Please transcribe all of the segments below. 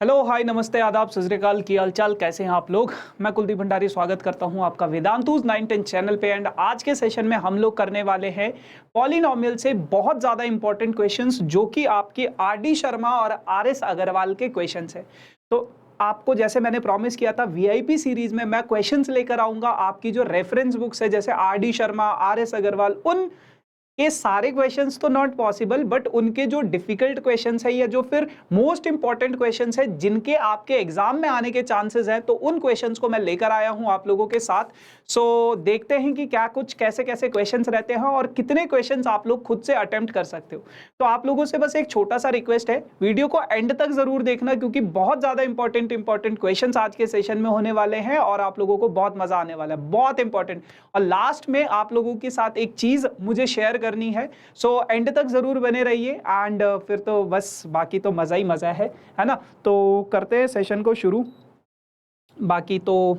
Hello hi नमस्ते आदाब सत श्री अकाल की हालचाल कैसे हैं आप लोग। मैं कुलदीप भंडारी स्वागत करता हूं आपका वेदांतुज 910 चैनल पे। एंड आज के सेशन में हम लोग करने वाले हैं पॉलिनोमियल से बहुत ज़्यादा इंपॉर्टेंट क्वेश्चंस जो कि आपके आर.डी. शर्मा और आर.एस. अग्रवाल के क्वेश्चंस हैं। तो आपको जैसे मैंने प्रॉमिस किया था वीआईपी सीरीज में मैं क्वेश्चंस लेकर आऊंगा। आपकी जो रेफरेंस बुक्स है जैसे आर.डी. शर्मा, आर.एस. अग्रवाल, उन ये सारे क्वेश्चंस तो नॉट पॉसिबल बट उनके जो डिफिकल्ट क्वेश्चंस है या जो फिर मोस्ट इंपॉर्टेंट क्वेश्चंस है जिनके आपके एग्जाम में आने के चांसेस हैं, तो उन क्वेश्चंस को मैं लेकर आया हूं आप लोगों के साथ। सो देखते हैं कि क्या कुछ कैसे कैसे क्वेश्चंस रहते हैं और कितने क्वेश्चंस आप लोग खुद से अटेम्प्ट कर सकते हो। तो आप लोगों से बस एक छोटा सा रिक्वेस्ट है, वीडियो को एंड तक जरूर देखना क्योंकि बहुत ज्यादा इंपॉर्टेंट क्वेश्चंस आज के सेशन में होने वाले हैं और आप लोगों को बहुत मजा आने वाला है, बहुत इंपॉर्टेंट। और लास्ट में आप लोगों के साथ एक चीज मुझे शेयर करनी है, सो एंड तक जरूर बने रहिए। एंड फिर तो बस बाकी तो मजा ही मजा है ना। तो करते हैं सेशन को शुरू, बाकी तो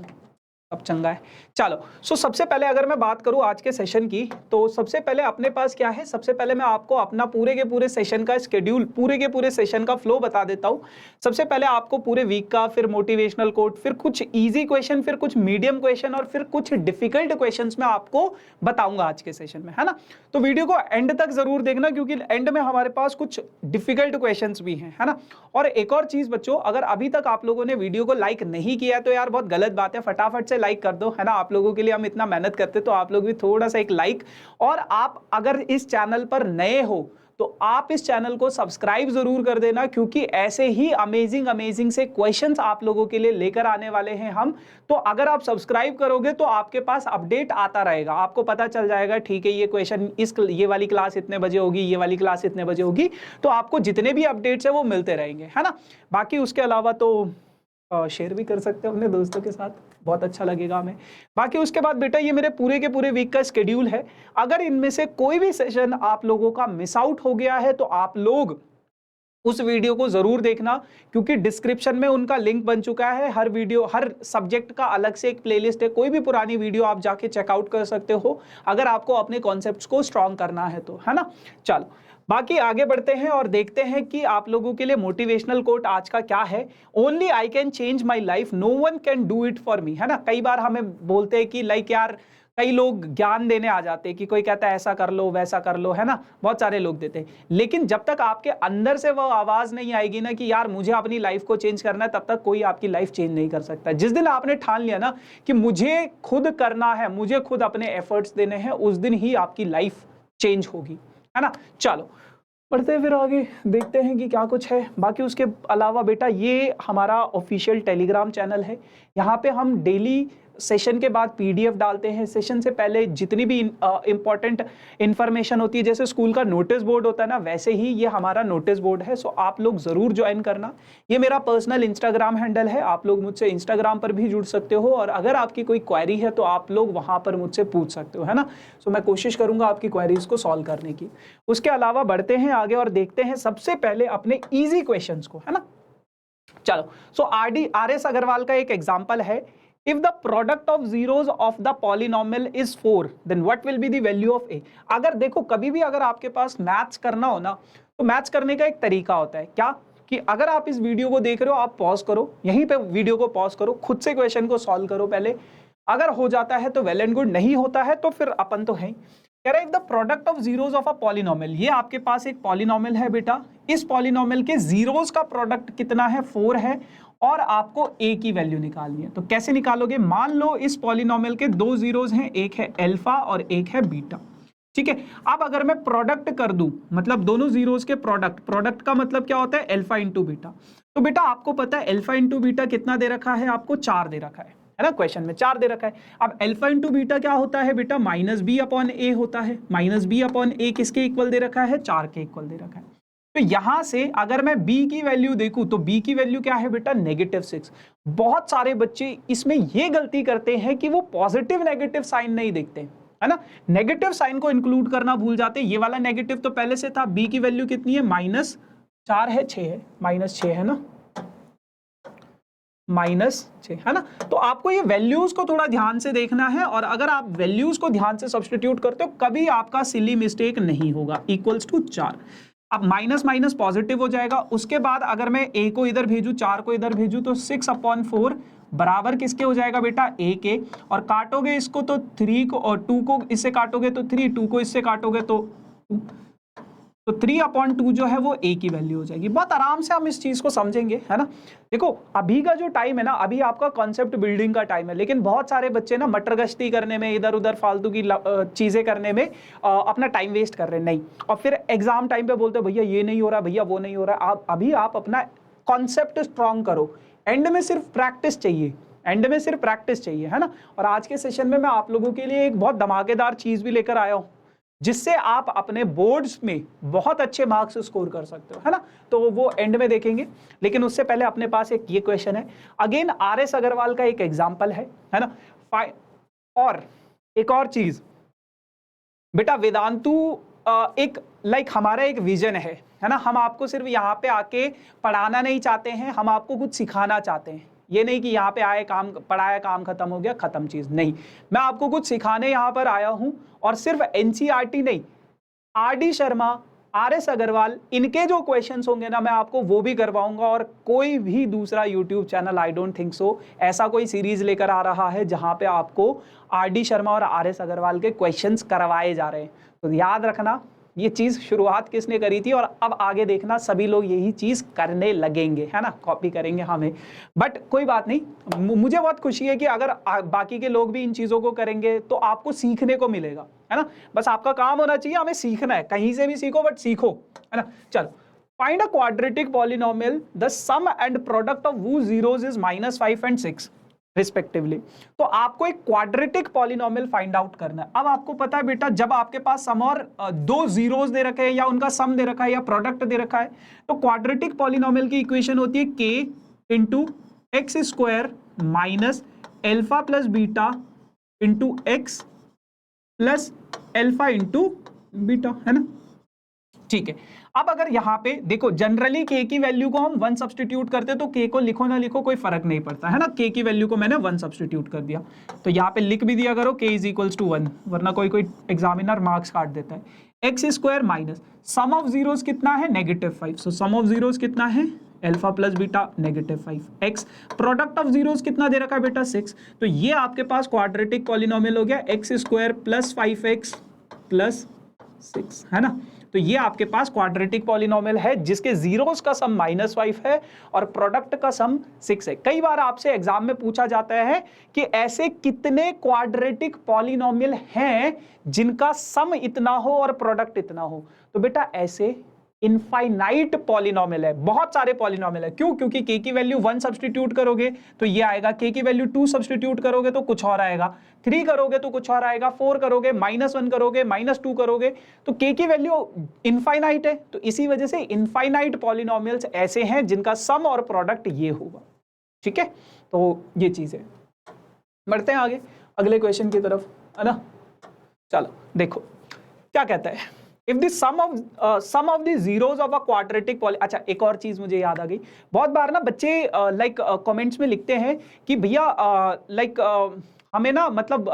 अब चंगा है। चलो सो सबसे पहले अगर मैं बात करूं आज के सेशन की, तो सबसे पहले अपने पास क्या है, सबसे पहले मैं आपको अपना पूरे के पूरे सेशन का स्केड्यूल, पूरे के पूरे सेशन का फ्लो बता देता हूं। सबसे पहले आपको पूरे वीक का, फिर मोटिवेशनल कोट, फिर कुछ इजी क्वेश्चन, फिर कुछ मीडियम क्वेश्चन और फिर कुछ डिफिकल्ट क्वेश्चंस मैं आपको बताऊंगा आज के सेशन में, है ना। तो वीडियो को एंड तक जरूर देखना क्योंकि एंड में हमारे पास कुछ डिफिकल्ट क्वेश्चंस भी हैं, है ना। और एक और चीज बच्चों, अगर अभी तक आप लोगों ने वीडियो को लाइक नहीं किया तो यार बहुत गलत बात है, फटाफट से लाइक कर दो, है ना। आप लोगों के लिए हम इतना मेहनत करते तो आप लोग भी थोड़ा सा एक लाइक। और आप अगर इस चैनल पर नए हो तो आप इस चैनल को सब्सक्राइब जरूर कर देना क्योंकि ऐसे ही अमेजिंग से क्वेश्चंस आप लोगों के लिए लेकर आने वाले हैं हम। तो अगर आप सब्सक्राइब करोगे तो आपके पास अपडेट आता रहेगा, आपको पता चल जाएगा ठीक है ये क्वेश्चन ये वाली क्लास इतने बजे होगी, ये वाली क्लास इतने बजे होगी। तो आपको जितने भी अपडेट्स है वो मिलते रहेंगे, है ना। बाकी उसके अलावा तो शेयर भी कर सकते हो अपने दोस्तों के साथ, बहुत अच्छा लगेगा हमें। बाकी उसके बाद बेटा ये मेरे पूरे के पूरे वीक का शेड्यूल है। अगर इनमें से कोई भी सेशन आप लोगों का मिस आउट हो गया है तो आप लोग उस वीडियो को जरूर देखना क्योंकि डिस्क्रिप्शन में उनका लिंक बन चुका है। हर वीडियो, हर सब्जेक्ट का अलग से एक प्लेलिस्ट है, कोई भी पुरानी वीडियो आप जाके चेकआउट कर सकते हो अगर आपको अपने कॉन्सेप्ट्स को स्ट्रॉन्ग करना है तो, है ना। चलो बाकी आगे बढ़ते हैं और देखते हैं कि आप लोगों के लिए मोटिवेशनल कोट आज का क्या है। Only I can change my life, no one can do it for me, है ना। कई बार हमें बोलते हैं कि लाइक यार, कई लोग ज्ञान देने आ जाते हैं कि कोई कहता है ऐसा कर लो वैसा कर लो, है ना, बहुत सारे लोग देते हैं। लेकिन जब तक आपके अंदर से वो आवाज नहीं आएगी ना कि यार मुझे अपनी लाइफ को चेंज करना है, तब तक कोई आपकी लाइफ चेंज नहीं कर सकता। जिस दिन आपने ठान लिया ना कि मुझे खुद करना है, मुझे खुद अपने एफर्ट्स देने हैं, उस दिन ही आपकी लाइफ चेंज होगी, है ना। चलो बढ़ते हैं फिर आगे, देखते हैं कि क्या कुछ है। बाकी उसके अलावा बेटा ये हमारा ऑफिशियल टेलीग्राम चैनल है, यहाँ पे हम डेली सेशन के बाद पीडीएफ डालते हैं। सेशन से पहले जितनी भी इंपॉर्टेंट इंफॉर्मेशन होती है, जैसे स्कूल का नोटिस बोर्ड होता है ना, वैसे ही ये हमारा नोटिस बोर्ड है। सो आप लोग जरूर ज्वाइन करना। ये मेरा पर्सनल इंस्टाग्राम हैंडल है, आप लोग मुझसे इंस्टाग्राम पर भी जुड़ सकते हो और अगर आपकी कोई क्वेरी है तो आप लोग वहां पर मुझसे पूछ सकते हो, है ना। सो मैं कोशिश करूंगा आपकी क्वेरीज को सॉल्व करने की। उसके अलावा बढ़ते हैं आगे और देखते हैं सबसे पहले अपने ईजी क्वेश्चन को, है ना। चलो सो आर.एस. अग्रवाल का एक एग्जाम्पल है, if the product of zeros of the polynomial is 4 then what will be the value of a। अगर देखो कभी भी अगर आपके पास मैथ्स करना हो ना, तो मैथ्स करने का एक तरीका होता है क्या कि अगर आप इस वीडियो को देख रहे हो, आप पॉज करो, यहीं पे वीडियो को पॉज करो, खुद से क्वेश्चन को सॉल्व करो पहले। अगर हो जाता है तो वेल एंड गुड, नहीं होता है तो फिर अपन तो है। कह रहे the product of zeros of a polynomial, ये आपके पास एक पॉलिनोमियल है बेटा, इस पॉलिनोमियल के जीरोस का प्रोडक्ट कितना है, 4 है और आपको a की वैल्यू निकालनी है। तो कैसे निकालोगे, मान लो इस पॉलिनोमियल के दो जीरोस हैं, एक है अल्फा और एक है बीटा, ठीक है। अब अगर मैं प्रोडक्ट कर दूं, मतलब दोनों जीरोस के प्रोडक्ट का मतलब क्या होता है, अल्फा इंटू बीटा। तो बेटा आपको पता है अल्फा इंटू बीटा कितना दे रखा है, आपको 4 दे रखा है ना, क्वेश्चन में 4 दे रखा है। अब अल्फा इंटू बीटा क्या होता है बेटा, माइनस बी अपॉन ए होता है। माइनस बी अपॉन ए किसके इक्वल दे रखा है, 4 के इक्वल दे रखा है। तो यहां से अगर मैं b की वैल्यू देखूं तो b की वैल्यू क्या है बेटा, -6। बहुत सारे बच्चे इसमें ये गलती करते हैं कि वो पॉजिटिव नेगेटिव साइन नहीं देखते, है ना, नेगेटिव साइन को इंक्लूड करना भूल जाते। ये वाला नेगेटिव तो पहले से था। b की वैल्यू कितनी है, -4 है, 6 है, -6 है ना, -6 है ना। तो आपको ये वैल्यूज को थोड़ा ध्यान से देखना है और अगर आप वैल्यूज को ध्यान से सब्स्टिट्यूट करते हो कभी आपका सिली मिस्टेक नहीं होगा। इक्वल्स टू 4, अब माइनस माइनस पॉजिटिव हो जाएगा। उसके बाद अगर मैं a को इधर भेजू, 4 को इधर भेजू, तो 6/4 बराबर किसके हो जाएगा बेटा, a के। और काटोगे इसको तो 3 को, और 2 को इससे काटोगे तो 3, 2 को इससे काटोगे तो 2, तो 3/2 जो है वो a की वैल्यू हो जाएगी। बहुत आराम से हम इस चीज को समझेंगे, है ना। देखो अभी का जो टाइम है ना, अभी आपका कॉन्सेप्ट बिल्डिंग का टाइम है, लेकिन बहुत सारे बच्चे ना मटर गश्ती करने में, इधर उधर फालतू की चीजें करने में अपना टाइम वेस्ट कर रहे हैं, नहीं। और फिर एग्जाम टाइम पे बोलते भैया ये नहीं हो रहा, भैया वो नहीं हो रहा। आप अपना कॉन्सेप्ट स्ट्रॉन्ग करो, एंड में सिर्फ प्रैक्टिस चाहिए, एंड में सिर्फ प्रैक्टिस चाहिए, है ना। और आज के सेशन में मैं आप लोगों के लिए एक बहुत धमाकेदार चीज भी लेकर आया हूँ, जिससे आप अपने बोर्ड्स में बहुत अच्छे मार्क्स स्कोर कर सकते हो, है ना। तो वो एंड में देखेंगे, लेकिन उससे पहले अपने पास एक ये क्वेश्चन है। अगेन RS अग्रवाल का एक एग्जांपल है ना। और एक और चीज बेटा, वेदांतु एक हमारा एक विजन है ना। हम आपको सिर्फ यहाँ पे आके पढ़ाना नहीं चाहते हैं, हम आपको कुछ सिखाना चाहते हैं। ये नहीं कि यहाँ पे आए, काम पढ़ाया, काम खत्म हो गया, खत्म चीज नहीं। मैं आपको कुछ सिखाने यहाँ पर आया हूँ, और सिर्फ NCERT नहीं, RD शर्मा, RS अग्रवाल, इनके जो क्वेश्चंस होंगे ना, मैं आपको वो भी करवाऊंगा। और कोई भी दूसरा YouTube channel, I don't think so, ऐसा कोई सीरीज लेकर आ रहा है जहां पे आपको RD शर्मा और RS अग्रवाल के क्वेश्चंस करवाए जा रहे हैं। तो याद रखना, ये चीज शुरुआत किसने करी थी, और अब आगे देखना सभी लोग यही चीज करने लगेंगे, है ना, कॉपी करेंगे हमें। बट कोई बात नहीं, मुझे बहुत खुशी है कि अगर बाकी के लोग भी इन चीजों को करेंगे तो आपको सीखने को मिलेगा, है ना। बस आपका काम होना चाहिए, हमें सीखना है, कहीं से भी सीखो बट सीखो, है ना। चलो, find a quadratic polynomial the sum and product of whose zeros is -5 and 6 respectively. तो आपको एक क्वाड्रेटिक पॉलिनोमियल फाइंड आउट करना है। अब आपको पता है बेटा, जब आपके पास सम और दो जीरोस दे रखे हैं, या उनका सम दे रखा है, या प्रोडक्ट दे रखा है, तो क्वाड्रेटिक पॉलिनोमियल की इक्वेशन होती है k into x square minus alpha plus beta into x plus alpha into beta, है ना। ठीक है, अब अगर यहाँ पे देखो, जनरली k की वैल्यू को हम 1 सब्स्टिट्यूट करते, तो k को लिखो ना लिखो कोई फर्क नहीं पड़ता, है ना। k की वैल्यू को मैंने 1 सब्स्टिट्यूट कर दिया, तो यहाँ पे लिख भी दिया करो k इज इक्वल्स टू 1, वरना कोई एग्जामिनर मार्क्स काट देता है। X square minus sum of zeros कितना है, -5, सो सम ऑफ जीरोस कितना है, alpha plus beta -5 x, product of zeros कितना दे रखा है बेटा, 6। तो ये आपके पास क्वाड्रेटिक पॉलिनोमियल हो गया, x square plus 5x plus 6, है ना। तो ये आपके पास क्वाड्रेटिक पॉलिनोमियल है, जिसके जीरोस का सम -5 है और प्रोडक्ट का सम 6 है। कई बार आपसे एग्जाम में पूछा जाता है कि ऐसे कितने क्वाड्रेटिक पॉलिनोमियल हैं जिनका सम इतना हो और प्रोडक्ट इतना हो। तो बेटा ऐसे इनफाइनाइट पॉलिनोमियल है, बहुत सारे पॉलिनोमियल है। क्यों? क्योंकि k की वैल्यू 1 सब्स्टिट्यूट करोगे तो ये आएगा, k की वैल्यू 2 सब्स्टिट्यूट करोगे तो कुछ और आएगा, 3 करोगे तो कुछ और आएगा, 4 करोगे, -1 करोगे, -2 करोगे, तो k की वैल्यू इनफाइनाइट है। तो इसी वजह से इनफाइनाइट पॉलिनोमियल्स ऐसे हैं जिनका सम और प्रोडक्ट ये होगा। ठीक है, तो ये चीज है। बढ़ते हैं आगे अगले क्वेश्चन की तरफ, है ना। चलो देखो क्या कहता है, if the sum of the zeros of a quadratic poly. अच्छा, एक और चीज मुझे याद आ गई, बहुत बार ना बच्चे कमेंट्स में लिखते हैं कि भैया हमें ना मतलब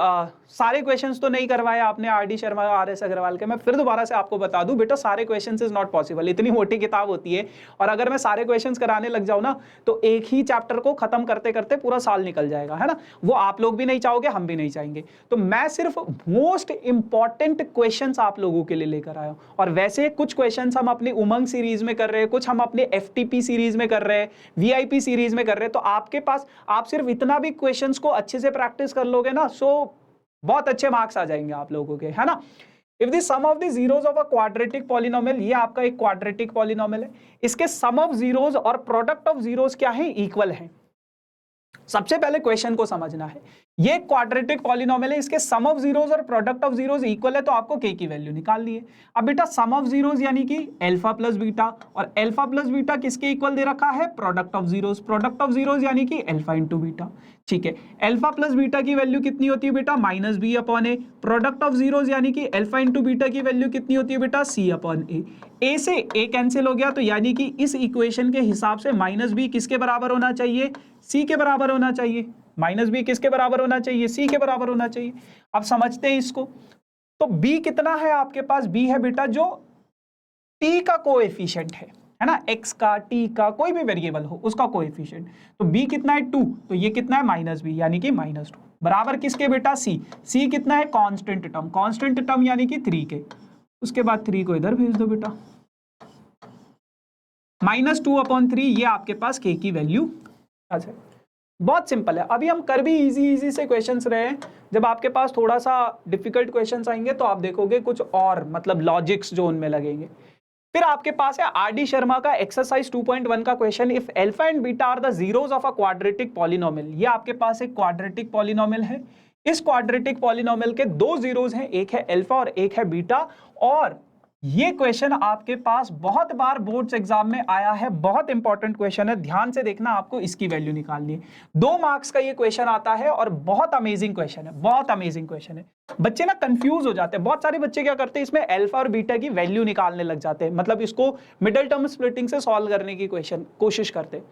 सारे क्वेश्चंस तो नहीं करवाए आपने RD शर्मा और RS अग्रवाल के। मैं फिर दोबारा से आपको बता दूं बेटा, सारे क्वेश्चंस इज नॉट पॉसिबल, इतनी मोटी किताब होती है, और अगर मैं सारे क्वेश्चंस कराने लग जाऊं ना तो एक ही चैप्टर को खत्म करते करते पूरा साल निकल जाएगा, है ना। वो आप लोग भी नहीं चाहोगे, हम भी नहीं चाहेंगे। तो मैं सिर्फ मोस्ट इंपॉर्टेंट क्वेश्चंस आप लोगों के लिए लेकर आया हूं। और वैसे कुछ क्वेश्चंस हम अपनी उमंग सीरीज में कर रहे हैं, कुछ हम अपने FTP सीरीज में कर रहे हैं, VIP सीरीज में कर रहे हैं। तो आपके पास, आप सिर्फ इतना भी क्वेश्चंस को अच्छे से प्रैक्टिस कर लोगे ना, सो बहुत अच्छे मार्क्स आ जाएंगे आप लोगों के, है ना। If the sum of the zeros of a quadratic polynomial, ये आपका एक क्वाड्रेटिक पॉलिनोमियल है, इसके सम ऑफ जीरोस और प्रोडक्ट ऑफ जीरोस क्या है, इक्वल है। सबसे पहले क्वेश्चन को समझना है, ये क्वाड्रेटिक पॉलिनोमियल है, इसके सम ऑफ जीरोस और प्रोडक्ट ऑफ जीरोस इक्वल है, तो आपको k की वैल्यू निकालनी है। अब बेटा सम ऑफ जीरोस यानी कि अल्फा प्लस बीटा, और अल्फा प्लस बीटा किसके इक्वल दे रखा है, product of zeros, product of zeros यानी कि अल्फा इंटू बीटा। ठीक है, अल्फा प्लस बीटा की वैल्यू कितनी होती है बेटा, -b/a, प्रोडक्ट ऑफ जीरोस यानी कि अल्फा इंटू बीटा की वैल्यू कितनी होती है बेटा, c/a। a से a कैंसिल हो गया, तो यानी कि इस इक्वेशन के हिसाब से -b किसके बराबर होना चाहिए, c के बराबर होना चाहिए। -b किसके बराबर होना चाहिए, c के बराबर होना चाहिए। अब समझते हैं इसको, तो b कितना है आपके पास, b है बेटा जो टी का कोएफिशिएंट है ना, एक्स का, टी का, कोई भी वेरिएबल हो उसका कोएफिशिएंट, तो बी कितना है 2, तो ये कितना है माइनस बी यानी कि -2 बराबर किसके बेटा सी कितना है कांस्टेंट टर्म यानी कि 3 के, उसके बाद 3 को इधर भेज दो बेटा, -2/3 ये आपके पास के की वैल्यू आ जाए। बहुत सिंपल है। अभी हम कर भी इजी से क्वेश्चंस रहे हैं, जब आपके पास थोड़ा सा डिफिकल्ट क्वेश्चंस आएंगे तो आप देखोगे कुछ और मतलब लॉजिक्स जो उनमें लगेंगे। फिर आपके पास है आर डी शर्मा का एक्सरसाइज 2.1 का question, if alpha and beta are the zeros of a quadratic polynomial. ये आपके पास एक क्वाड्रेटिक पॉलिनोमियल है, इस क्वाड्रेटिक पॉलिनोमियल के दो जीरोस हैं, एक है अल्फा और एक है बीटा, और ये क्वेश्चन आपके पास बहुत बार बोर्ड्स एग्जाम में आया है, बहुत इंपॉर्टेंट क्वेश्चन है, ध्यान से देखना, आपको इसकी वैल्यू निकालनी है। 2 मार्क्स का ये क्वेश्चन आता है और बहुत अमेजिंग क्वेश्चन है, बहुत अमेजिंग क्वेश्चन है। बच्चे ना कंफ्यूज हो जाते हैं, बहुत सारे बच्चे क्या करते हैं इसमें अल्फा और बीटा की वैल्यू निकालने लग जाते हैं, मतलब इसको मिडिल टर्म स्प्लिटिंग से सॉल्व करने की कोशिश करते हैं।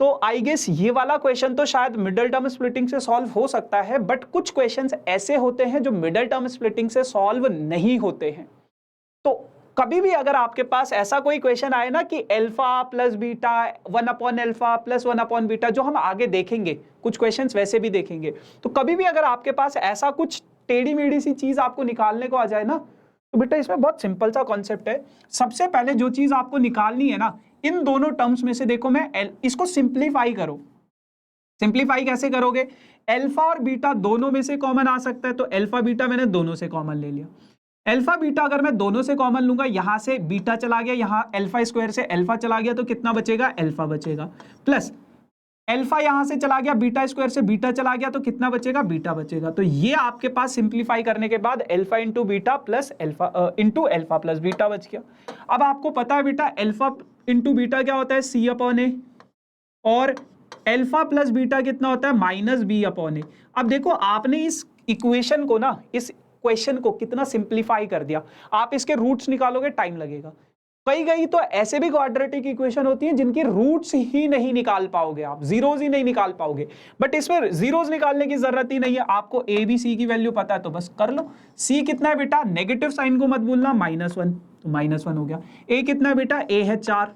तो आई गेस ये वाला क्वेश्चन तो शायद मिडिल टर्म स्प्लिटिंग से सॉल्व हो सकता है, बट कुछ क्वेश्चंस ऐसे होते हैं जो मिडिल टर्म स्प्लिटिंग से सॉल्व नहीं होते हैं। तो कभी भी अगर आपके पास ऐसा कोई क्वेश्चन आए ना कि अल्फा प्लस बीटा 1/अल्फा प्लस 1/बीटा, जो हम आगे देखेंगे, कुछ क्वेश्चंस वैसे भी देखेंगे, तो कभी भी अगर आपके पास ऐसा कुछ टेढ़ी मेढ़ी सी चीज आपको निकालने को आ जाए ना, तो बेटा इसमें बहुत सिंपल सा कॉन्सेप्ट है। सबसे पहले जो चीज आपको निकालनी है ना, इन दोनों टर्म्स में से देखो, मैं इसको सिंप्लीफाई करो। सिंप्लीफाई कैसे करोगे? अल्फा और बीटा दोनों में से कॉमन आ सकता है, तो अल्फा बीटा मैंने दोनों से कॉमन ले लिया। अल्फा बीटा अगर मैं दोनों से कॉमन लूंगा, यहां से बीटा चला गया, यहां अल्फा स्क्वायर से अल्फा चला गया, तो कितना बचेगा? अल्फा बचेगा, प्लस अल्फा यहां से चला गया, बीटा स्क्वायर से बीटा चला गया, तो कितना बचेगा? बीटा बचेगा। तो ये आपके पास सिंप्लीफाई करने के बाद alpha into beta plus alpha into alpha plus beta बच गया। अब आपको पता है बेटा अल्फा इंटू बीटा क्या होता है? C/A, और अल्फा प्लस बीटा कितना होता है? -B/A। अब देखो आपने इस इक्वेशन को ना, इस क्वेश्चन को कितना सिंप्लीफाई कर दिया। आप इसके रूट्स निकालोगे, टाइम लगेगा। कई तो ऐसे भी क्वाड्रेटिक इक्वेशन होती हैं जिनकी रूट्स ही नहीं निकाल पाओगे, आप जीरोस ही नहीं निकाल पाओगे, बट इसमें जीरोस निकालने की जरूरत ही नहीं है। आपको ए बी सी की वैल्यू पता है तो बस कर लो। सी कितना है बेटा? नेगेटिव साइन को मत भूलना, -1, तो -1 हो गया। ए कितना है बेटा? ए है 4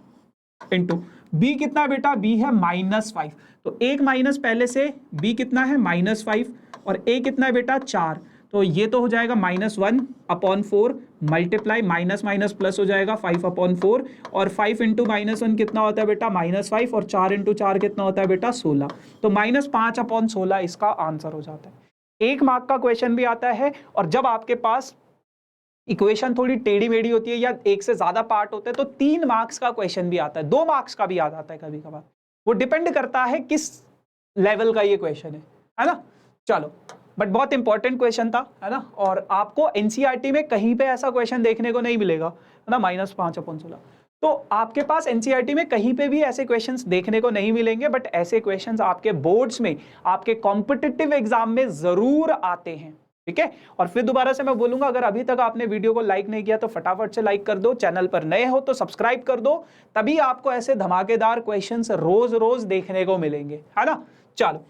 इंटू बी कितना है बेटा? बी है -5, तो एक माइनस पहले से, बी कितना है? -5, और ए कितना है बेटा? 4, तो ये तो हो जाएगा -1/4 मल्टीप्लाई माइनस माइनस प्लस हो जाएगा 5/4, और 5 इंटू -1 कितना होता है बेटा? -5, और 4 इंटू 4 कितना होता है बेटा? 16, तो -5/16 इसका आंसर हो जाता है। 1 मार्क का क्वेश्चन भी आता है, और जब आपके पास इक्वेशन थोड़ी टेढ़ी मेढ़ी होती है या एक से ज्यादा पार्ट होते हैं तो 3 मार्क्स का क्वेश्चन भी आता है, 2 मार्क्स का भी आ जाता है कभी कभार, वो डिपेंड करता है किस लेवल का ये क्वेश्चन है ना। चलो, बट बहुत इंपॉर्टेंट क्वेश्चन था, है ना, और आपको एनसीईआरटी में कहीं पे ऐसा क्वेश्चन देखने को नहीं मिलेगा, है ना, -5/16। तो आपके पास एनसीईआरटी में कहीं पे भी ऐसे क्वेश्चंस देखने को नहीं मिलेंगे, बट ऐसे क्वेश्चंस आपके बोर्ड्स में, आपके कॉम्पिटिटिव एग्जाम में जरूर आते हैं, ठीक है। और फिर दोबारा से मैं बोलूंगा, अगर अभी तक आपने वीडियो को लाइक नहीं किया तो फटाफट से लाइक कर दो, चैनल पर नए हो तो सब्सक्राइब कर दो, तभी आपको ऐसे धमाकेदार क्वेश्चंस रोज रोज देखने को मिलेंगे, है ना। चलो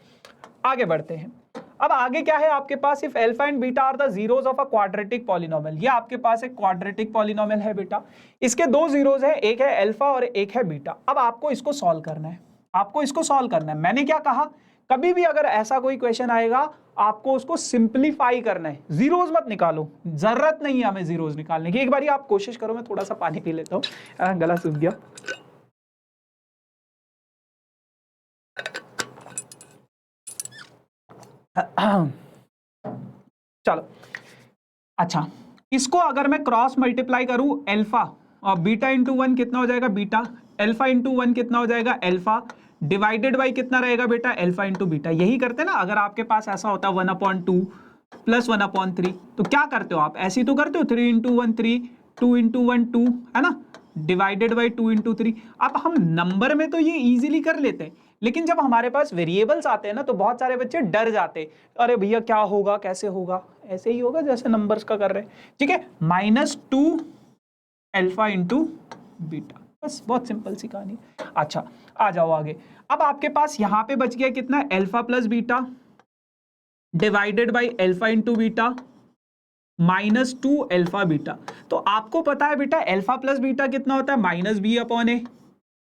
आगे बढ़ते हैं। अब आगे क्या है आपके पास? If alpha and beta are the zeros of a quadratic polynomial. ये आपके पास एक क्वाड्रेटिक पॉलिनोमियल है बेटा, इसके 2 जीरोस है, एक है अल्फा और एक है बीटा। अब आपको इसको सॉल्व करना है, आपको इसको सॉल्व करना है। मैंने क्या कहा, कभी भी अगर ऐसा कोई क्वेश्चन आएगा आपको उसको सिंप्लीफाई करना है, जीरोस मत निकालो, जरूरत नहीं है हमें जीरोस निकालने की। एक बार आप कोशिश करो, मैं थोड़ा सा पानी पी लेता हूँ, गला सूख गया। चलो अच्छा, इसको अगर मैं क्रॉस मल्टीप्लाई करूं, अल्फा और बीटा इंटू 1 कितना हो जाएगा? बीटा। अल्फा इंटू 1 कितना हो जाएगा? अल्फा, डिवाइडेड बाई कितना रहेगा बेटा? Alpha into beta. यही करते ना, अगर आपके पास ऐसा होता 1/2 प्लस 1/3, तो क्या करते हो आप? ऐसे ही तो करते हो, 3 इंटू 1 3, 2 इंटू 1 2, है ना, डिवाइडेड बाई 2 इंटू 3। अब हम नंबर में तो ये इजीली कर लेते हैं, लेकिन जब हमारे पास वेरिएबल्स आते हैं ना तो बहुत सारे बच्चे डर जाते, अरे भैया क्या होगा, कैसे होगा? ऐसे ही होगा जैसे नंबर्स का कर रहे हैं, ठीक है। -2 अल्फा इंटू बीटा, बस बहुत सिंपल सी कहानी। अच्छा आ जाओ आगे। अब आपके पास यहां पे बच गया कितना? Alpha plus beta divided by alpha into beta minus 2 alpha beta. तो आपको पता है बेटा अल्फा प्लस बीटा कितना होता है, माइनस बी अपॉन ए।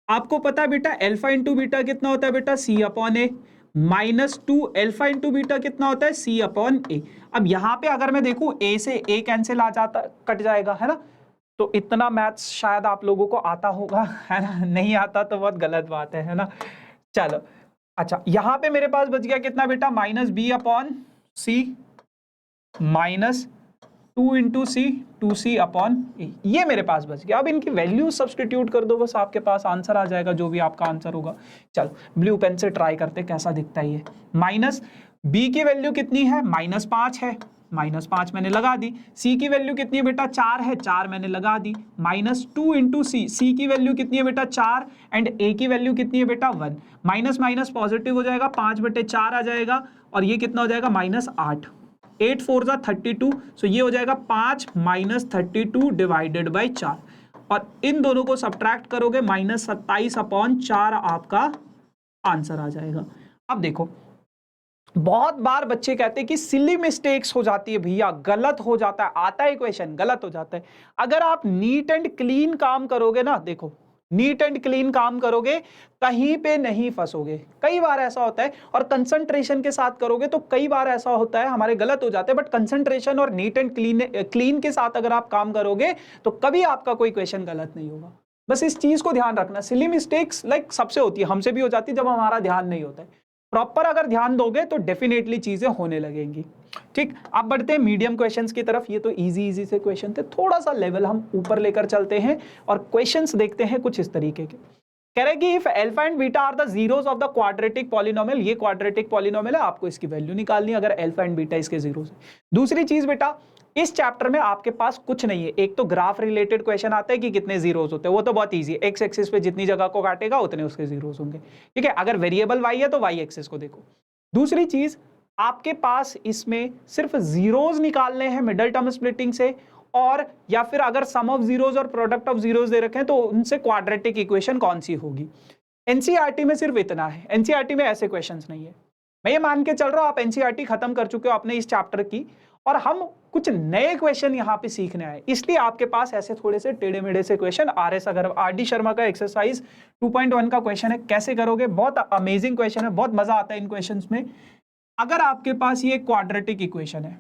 आपको पता है बेटा अल्फा इंटू बीटा कितना होता है बेटा, सी अपॉन ए। माइनस 2 अल्फा इंटू बीटा कितना होता है, सी अपॉन ए। अब यहां पे अगर मैं देखूं ए से ए कैंसिल आ जाता, कट जाएगा, है ना। तो इतना मैथ्स शायद आप लोगों को आता होगा, है ना। नहीं आता तो बहुत गलत बात है ना। चलो अच्छा, यहां पे मेरे पास बच गया कितना बेटा, माइनस बी अपॉन सी माइनस 2 इंटू सी, 2c अपॉन ए, ये मेरे पास बच गया। अब इनकी वैल्यू सब्सटीट्यूट कर दो, बस आपके पास आंसर आ जाएगा, जो भी आपका आंसर होगा। चलो ब्लू पेन से ट्राई करते कैसा दिखता है ये। माइनस बी की वैल्यू कितनी है, -5 है, -5 मैंने लगा दी। सी की वैल्यू कितनी है बेटा, 4 है, 4 मैंने लगा दी। माइनस 2 इंटू सी, सी की वैल्यू कितनी है बेटा 4, एंड ए की वैल्यू कितनी है बेटा 1। माइनस माइनस पॉजिटिव हो जाएगा, 5/4 आ जाएगा, और ये कितना हो जाएगा -8। 8 4 जा 32, सो ये हो जाएगा 5 माइनस 32 डिवाइडेड बाई 4, और इन दोनों को सब्ट्रैक्ट करोगे -27/4 आपका आंसर आ जाएगा। अब देखो बहुत बार बच्चे कहते हैं कि सिली मिस्टेक्स हो जाती है भैया, गलत हो जाता है, आता है क्वेश्चन गलत हो जाता है। अगर आप नीट एंड क्लीन काम करोगे ना, देखो नीट एंड क्लीन काम करोगे, कहीं पे नहीं फंसोगे। कई बार ऐसा होता है, और कंसंट्रेशन के साथ करोगे तो कई बार ऐसा होता है हमारे गलत हो जाते हैं, बट कंसंट्रेशन और नीट एंड क्लीन के साथ अगर आप काम करोगे तो कभी आपका कोई क्वेश्चन गलत नहीं होगा। बस इस चीज को ध्यान रखना। सिली मिस्टेक्स लाइक सबसे होती है, हमसे भी हो जाती है जब हमारा ध्यान नहीं होता है। प्रॉपर अगर ध्यान दोगे तो डेफिनेटली चीजें होने लगेंगी। ठीक, अब बढ़ते हैं मीडियम क्वेश्चंस की तरफ। ये तो इजी से क्वेश्चन थे, थोड़ा सा लेवल हम ऊपर लेकर चलते हैं और क्वेश्चंस देखते हैं कुछ इस तरीके के। कह रहे कि if alpha and beta are the zeros of the quadratic polynomial, ये क्वाड्रेटिक पॉलिनोमियल है, आपको इसकी वैल्यू निकालनी है अगर अल्फा एंड बीटा इसके जीरोस है। दूसरी चीज बेटा, इस चैप्टर में आपके पास कुछ नहीं है। एक तो ग्राफ रिलेटेड क्वेश्चन आता है कि कितने जीरोस होते हैं, वो तो बहुत इजी है, एक्स एक्सिस पे जितनी जगह को काटेगा उतने उसके जीरोस होंगे। ठीक है, अगर वेरिएबल वाई है तो वाई एक्सिस को देखो। दूसरी चीज, आपके पास इसमें सिर्फ जीरोस निकालने हैं मिडल टर्म स्प्लिटिंग से, और या फिर अगर सम ऑफ जीरोस और प्रोडक्ट ऑफ जीरोस दे रखे हैं तो उनसे क्वाड्रेटिक इक्वेशन कौन सी होगी। एनसीईआरटी में सिर्फ इतना है, एनसीईआरटी में ऐसे क्वेश्चंस नहीं है। मैं ये मान के चल रहा हूं आप एनसीईआरटी खत्म कर चुके हो अपने इस चैप्टर की, और हम कुछ नए क्वेश्चन यहाँ पे सीखने आए, इसलिए आपके पास ऐसे थोड़े से टेढ़े मेढ़े से क्वेश्चन। आर डी शर्मा का एक्सरसाइज 2.1 का क्वेश्चन है, कैसे करोगे, बहुत अमेजिंग क्वेश्चन है, बहुत मजा आता है इन क्वेश्चंस में। अगर आपके पास ये क्वाड्रेटिक इक्वेशन है,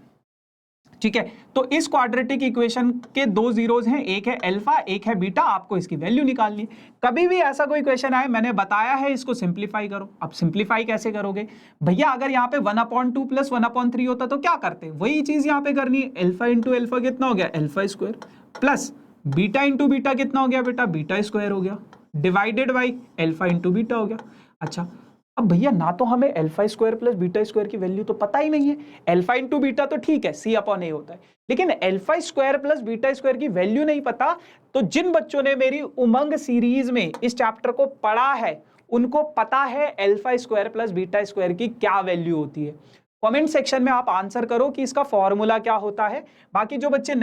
ठीक है, तो इस क्वाड्रेटिक इक्वेशन के दो जीरोस हैं, एक है अल्फा एक है बीटा, आपको इसकी वैल्यू निकालनी है। कभी भी ऐसा कोई क्वेश्चन आए, मैंने बताया है इसको सिंप्लीफाई करो। अब सिंप्लीफाई कैसे करोगे भैया, अगर यहाँ पे 1/2 प्लस 1/3 होता तो क्या करते, वही चीज यहाँ पे करनी है। अल्फा इंटू अल्फा कितना हो गया, alpha square, plus beta into beta कितना हो गया बेटा, बीटा स्क्वायर हो गया, divided by alpha into beta हो गया। अच्छा, अब भैया ना तो हमें alpha square plus beta square की वैल्यू तो पता ही नहीं है। अल्फा इंटू बीटा तो ठीक है, सी अपॉन ए होता है, लेकिन alpha square plus beta square की वैल्यू नहीं पता। तो जिन बच्चों ने मेरी उमंग सीरीज में इस चैप्टर को पढ़ा है उनको पता है alpha square plus beta square की क्या वैल्यू होती है। कमेंट सेक्शन में आप आंसर करो कि इसका फॉर्मूला क्या होता है। बाकी जो बच्चे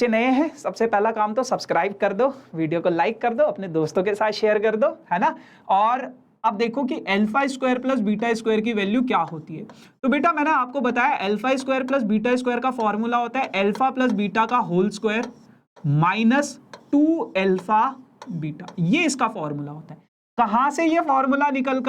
नए हैं सबसे पहला काम तो सब्सक्राइब कर दो, वीडियो को लाइक कर दो, अपने दोस्तों के साथ शेयर कर दो, है ना। और अब देखो कि alpha square plus beta square की वैल्यू क्या होती है। तो बेटा मैंने आपको बताया alpha square plus beta square का फॉर्मूला होता है अल्फा प्लस बीटा का whole square minus 2 alpha beta, ये इसका फॉर्मूला होता है। कहां से ये फॉर्मूला निकल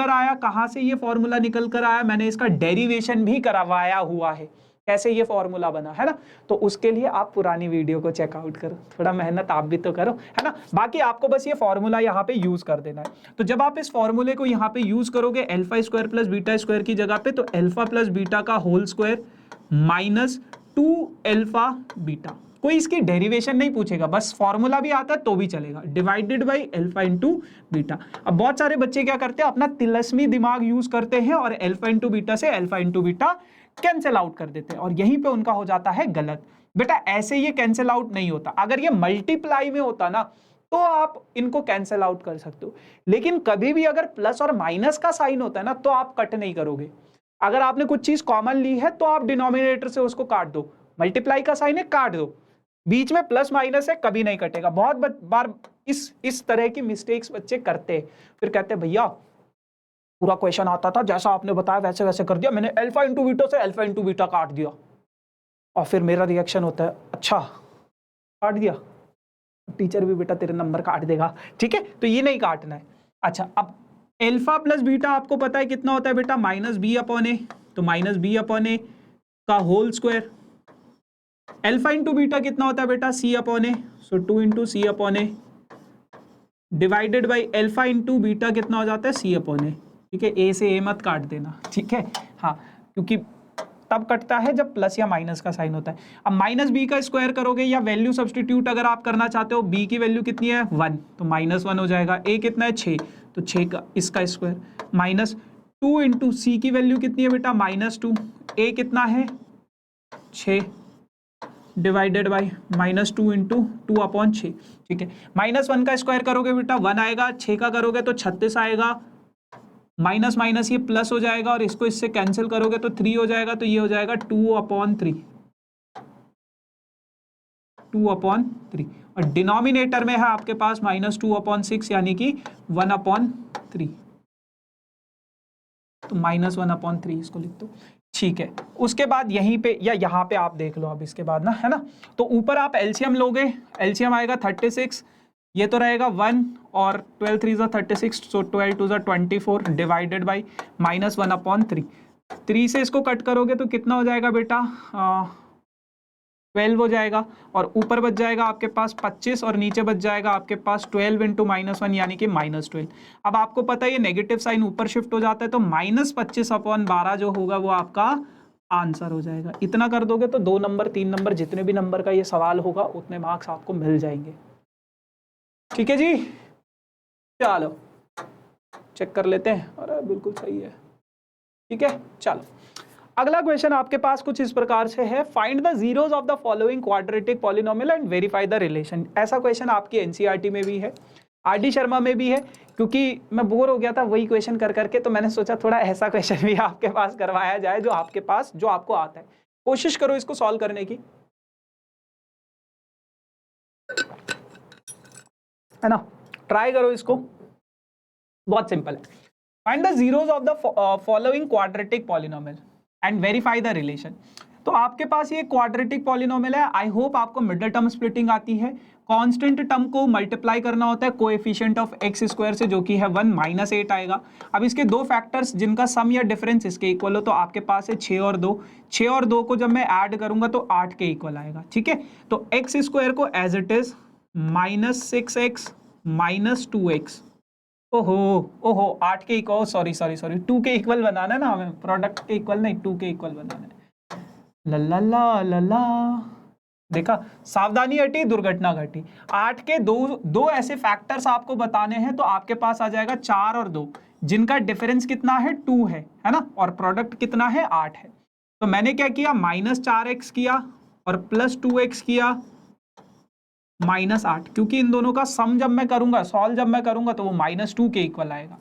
कर आया, मैंने इसका डेरिवेशन भी करवाया हुआ है, कैसे ये फॉर्मूला बना, है ना। तो उसके लिए आप पुरानी वीडियो को चेकआउट करो, थोड़ा मेहनत आप भी तो करो, है ना। बाकी आपको बस ये फॉर्मूला यहाँ पे यूज कर देना है। तो जब आप इस फॉर्मूले को यहाँ पे यूज करोगे alpha square plus beta square की जगह पे, तो अल्फा प्लस बीटा का whole square minus 2 alpha beta, कोई इसकी डेरिवेशन नहीं पूछेगा, बस फॉर्मूला भी आता है तो भी चलेगा, divided by alpha into beta. अब बहुत सारे बच्चे क्या करते हैं, अपना तिलस्मी दिमाग यूज करते हैं और अल्फा इंटू बीटा से alpha into beta cancel out कर देते हैं, और यहीं पे उनका हो जाता है गलत। बेटा ऐसे ये कैंसिल आउट नहीं होता, अगर ये मल्टीप्लाई में होता ना तो आप इनको कैंसिल आउट कर सकते हो, लेकिन कभी भी अगर प्लस और माइनस का साइन होता है ना तो आप कट नहीं करोगे। अगर आपने कुछ चीज कॉमन ली है तो आप डिनोमिनेटर से उसको काट दो, मल्टीप्लाई का साइन है काट दो, बीच में प्लस माइनस है कभी नहीं कटेगा। बहुत बार इस तरह की मिस्टेक्स बच्चे करते हैं, फिर कहते हैं भैया पूरा क्वेश्चन आता था जैसा आपने बताया वैसे वैसे कर दिया, मैंने अल्फा इंटू बीटा से अल्फा इंटू बीटा काट दिया, और फिर मेरा रिएक्शन होता है अच्छा काट दिया, टीचर भी बेटा तेरे नंबर काट देगा, ठीक है, तो ये नहीं काटना है। अच्छा, अब अल्फा प्लस बीटा आपको पता है कितना होता है बेटा, माइनस बी अपॉन ए, तो माइनस बी अपॉन ए का whole square. Alpha into beta कितना होता है बेटा, c upon a, so 2 into c upon a divided by alpha into beta कितना हो जाता है, सी अपॉन ए, ठीक है, ए से ए मत काट देना, ठीक है, हाँ, क्योंकि तब कटता है जब प्लस या माइनस का साइन होता है। अब माइनस बी का स्क्वायर करोगे या वैल्यू सब्सटीट्यूट अगर आप करना चाहते हो, बी की वैल्यू कितनी है 1, तो -1 हो जाएगा, ए कितना है 6, तो 6 का इसका स्क्वायर, माइनस 2 इंटू सी की वैल्यू कितनी है बेटा -2, ए कितना है 6 डिवाइडेड बाई -2 इंटू 2 अपॉन 6, ठीक है, -1 का स्क्वायर करोगे बेटा 1 आएगा, 6 का करोगे तो 36 आएगा, माइनस माइनस ये प्लस हो जाएगा और इसको इससे कैंसिल करोगे तो 3 हो जाएगा, तो ये हो जाएगा 2/3, 2/3, और डिनोमिनेटर में है आपके पास -2/6 यानी कि 1/3, तो -1/3 इसको लिख दो, ठीक है। उसके बाद यहीं पे या यहाँ पे आप देख लो अब इसके बाद ना, है ना, तो ऊपर आप एलसीएम लोगे, एलसीएम आएगा 36, ये तो रहेगा 1 और 12 3 ज़ा 36, सो 12 2 ज़ा 24 डिवाइडेड बाई -1/3, 3 से इसको कट करोगे तो कितना हो जाएगा बेटा 12 हो जाएगा, और ऊपर बच जाएगा आपके पास 25 और नीचे बच जाएगा आपके पास 12 इंटू -1 यानी कि -12। अब आपको पता है ये नेगेटिव साइन ऊपर शिफ्ट हो जाता है, तो -25/12 जो होगा वो आपका आंसर हो जाएगा। इतना कर दोगे तो 2 नंबर 3 नंबर जितने भी नंबर का ये सवाल होगा उतने मार्क्स आपको मिल जाएंगे, ठीक है जी। चलो चेक कर लेते हैं, अरे बिल्कुल सही है, ठीक है। चलो अगला क्वेश्चन आपके पास कुछ इस प्रकार से है, find the zeros of the following quadratic polynomial and verify the relation. ऐसा क्वेश्चन आपकी एनसीईआरटी में भी है, आरडी शर्मा में भी है, क्योंकि मैं बोर हो गया था वही क्वेश्चन कर करके, तो मैंने सोचा थोड़ा ऐसा क्वेश्चन भी आपके पास करवाया जाए जो आपके पास, जो आपको आता है। कोशिश करो इसको सॉल्व करने की, है ना, ट्राई करो इसको, बहुत सिंपल है। Find the zeros of the following quadratic polynomial and verify the relation. तो आपके पास ये क्वाड्रेटिक पॉलिनोमियल है, आई होप आपको मिडिल टर्म स्प्लिटिंग आती है। कांस्टेंट टर्म को मल्टीप्लाई करना होता है कोएफिशिएंट ऑफ एक्स स्क्वायर से, जो कि है 1 -8 आएगा। अब इसके दो फैक्टर्स जिनका सम या डिफरेंस इसके इक्वल हो, तो आपके पास है 6 और 2, 6 और 2 को जब मैं ऐड करूंगा तो 8 के इक्वल आएगा, ठीक है। तो एक्स स्क्वायर को as it is -6x -2x, ओहो ओहो 8 के इक्वल, सॉरी 2 के इक्वल बनाना है ना हमें, प्रोडक्ट के इक्वल नहीं 2 के इक्वल बनाना है। लल्ला लल्ला, देखा, सावधानी हटी दुर्घटना घटी। 8 के दो ऐसे फैक्टर्स आपको बताने हैं, तो आपके पास आ जाएगा 4 और 2 जिनका डिफरेंस कितना है 2 है ना, और प्रोडक्ट कितना है 8 है। तो मैंने क्या किया, -4x किया और +2x किया -8, क्योंकि इन दोनों का सम जब मैं करूंगा, सॉल्व जब मैं करूंगा तो वो -2 के इक्वल आएगा।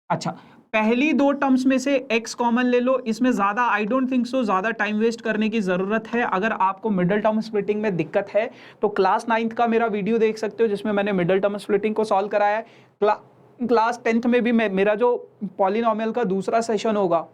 अच्छा, पहली दो टर्म्स में से x कॉमन ले लो, इसमें ज्यादा आई डोंट थिंक सो ज्यादा टाइम वेस्ट करने की जरूरत है। अगर आपको मिडिल टर्म स्प्लिटिंग में दिक्कत है तो क्लास 9th का मेरा वीडियो देख सकते हो, जिसमें मैंने मिडिल टर्म स्प्लिटिंग को सॉल्व कराया है। क्लास 10th में भी मेरा जो पॉलिनोमियल का दूसरा सेशन होगा,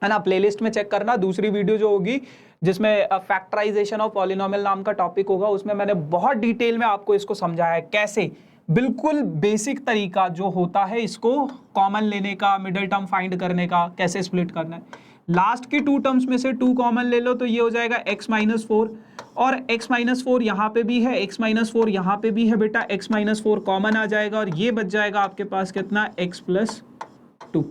है ना, प्लेलिस्ट में चेक करना, दूसरी वीडियो जो होगी जिसमें फैक्टराइजेशन ऑफ पॉलिनोमियल नाम का टॉपिक होगा, उसमें मैंने बहुत डिटेल में आपको इसको समझाया है, कैसे बिल्कुल बेसिक तरीका जो होता है इसको कॉमन लेने का, मिडिल टर्म फाइंड करने का, कैसे स्प्लिट करना है। लास्ट की 2 टर्म्स में से 2 कॉमन ले लो, तो ये हो जाएगा x-4, और x-4 यहाँ पे भी है, x-4 यहाँ पे भी है बेटा, x-4 कॉमन आ जाएगा और ये बच जाएगा आपके पास कितना, x+2,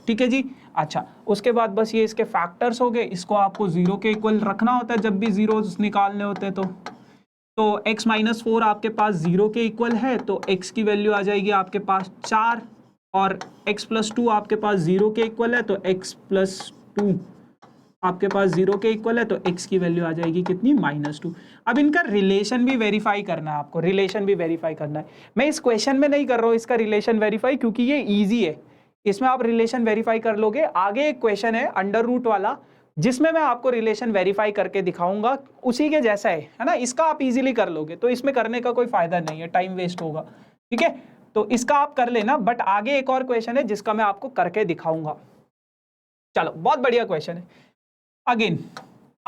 ठीक है जी। अच्छा, उसके बाद बस ये इसके फैक्टर्स हो गए, इसको आपको 0 के इक्वल रखना होता है जब भी जीरोस निकालने होते हैं। तो x-4 आपके पास 0 के इक्वल है, तो x की वैल्यू आ जाएगी आपके पास 4, और x+2 आपके पास 0 के इक्वल है, तो x+2 आपके पास 0 के इक्वल है, तो x की वैल्यू आ जाएगी कितनी, -2। अब इनका रिलेशन भी वेरीफाई करना है आपको, रिलेशन भी वेरीफाई करना है। मैं इस क्वेश्चन में नहीं कर रहा हूँ इसका रिलेशन वेरीफाई, क्योंकि ये ईजी है, इसमें आप रिलेशन वेरीफाई कर लोगे। आगे एक क्वेश्चन है अंडर रूट वाला, जिसमें मैं आपको रिलेशन वेरीफाई करके दिखाऊंगा, उसी के जैसा है ना, इसका आप इजीली कर लोगे, तो इसमें करने का कोई फायदा नहीं है, टाइम वेस्ट होगा, ठीक है। तो इसका आप कर लेना, बट आगे एक और क्वेश्चन है जिसका मैं आपको करके दिखाऊंगा। चलो, बहुत बढ़िया क्वेश्चन है। अगेन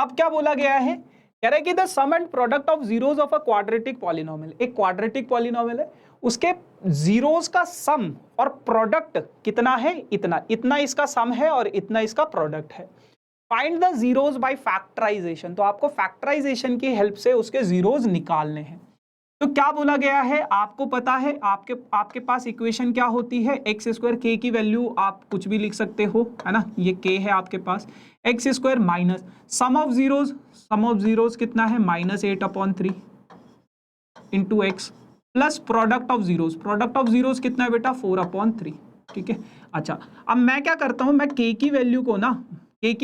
अब क्या बोला गया है, कह रहा है कि the sum and product of zeros of a quadratic polynomial, एक क्वाड्रेटिक पॉलिनोमियल है, उसके जीरोस का सम और प्रोडक्ट कितना है, इतना, इतना इसका सम है और इतना इसका प्रोडक्ट है। Find the zeros by factorisation, तो आपको फैक्टराइजेशन की हेल्प से उसके जीरोस निकालने हैं। तो क्या बोला गया है, आपको पता है, आपके पास इक्वेशन क्या होती है, एक्स स्क्वायर, के की वैल्यू आप कुछ भी लिख सकते हो, है ना, ये के है आपके पास, x square minus sum of zeros कितना है, -8/3 into x plus product of zeros कितना है बेटा, 4/3, ठीक है। अच्छा, अब मैं क्या करता हूं, मैं के की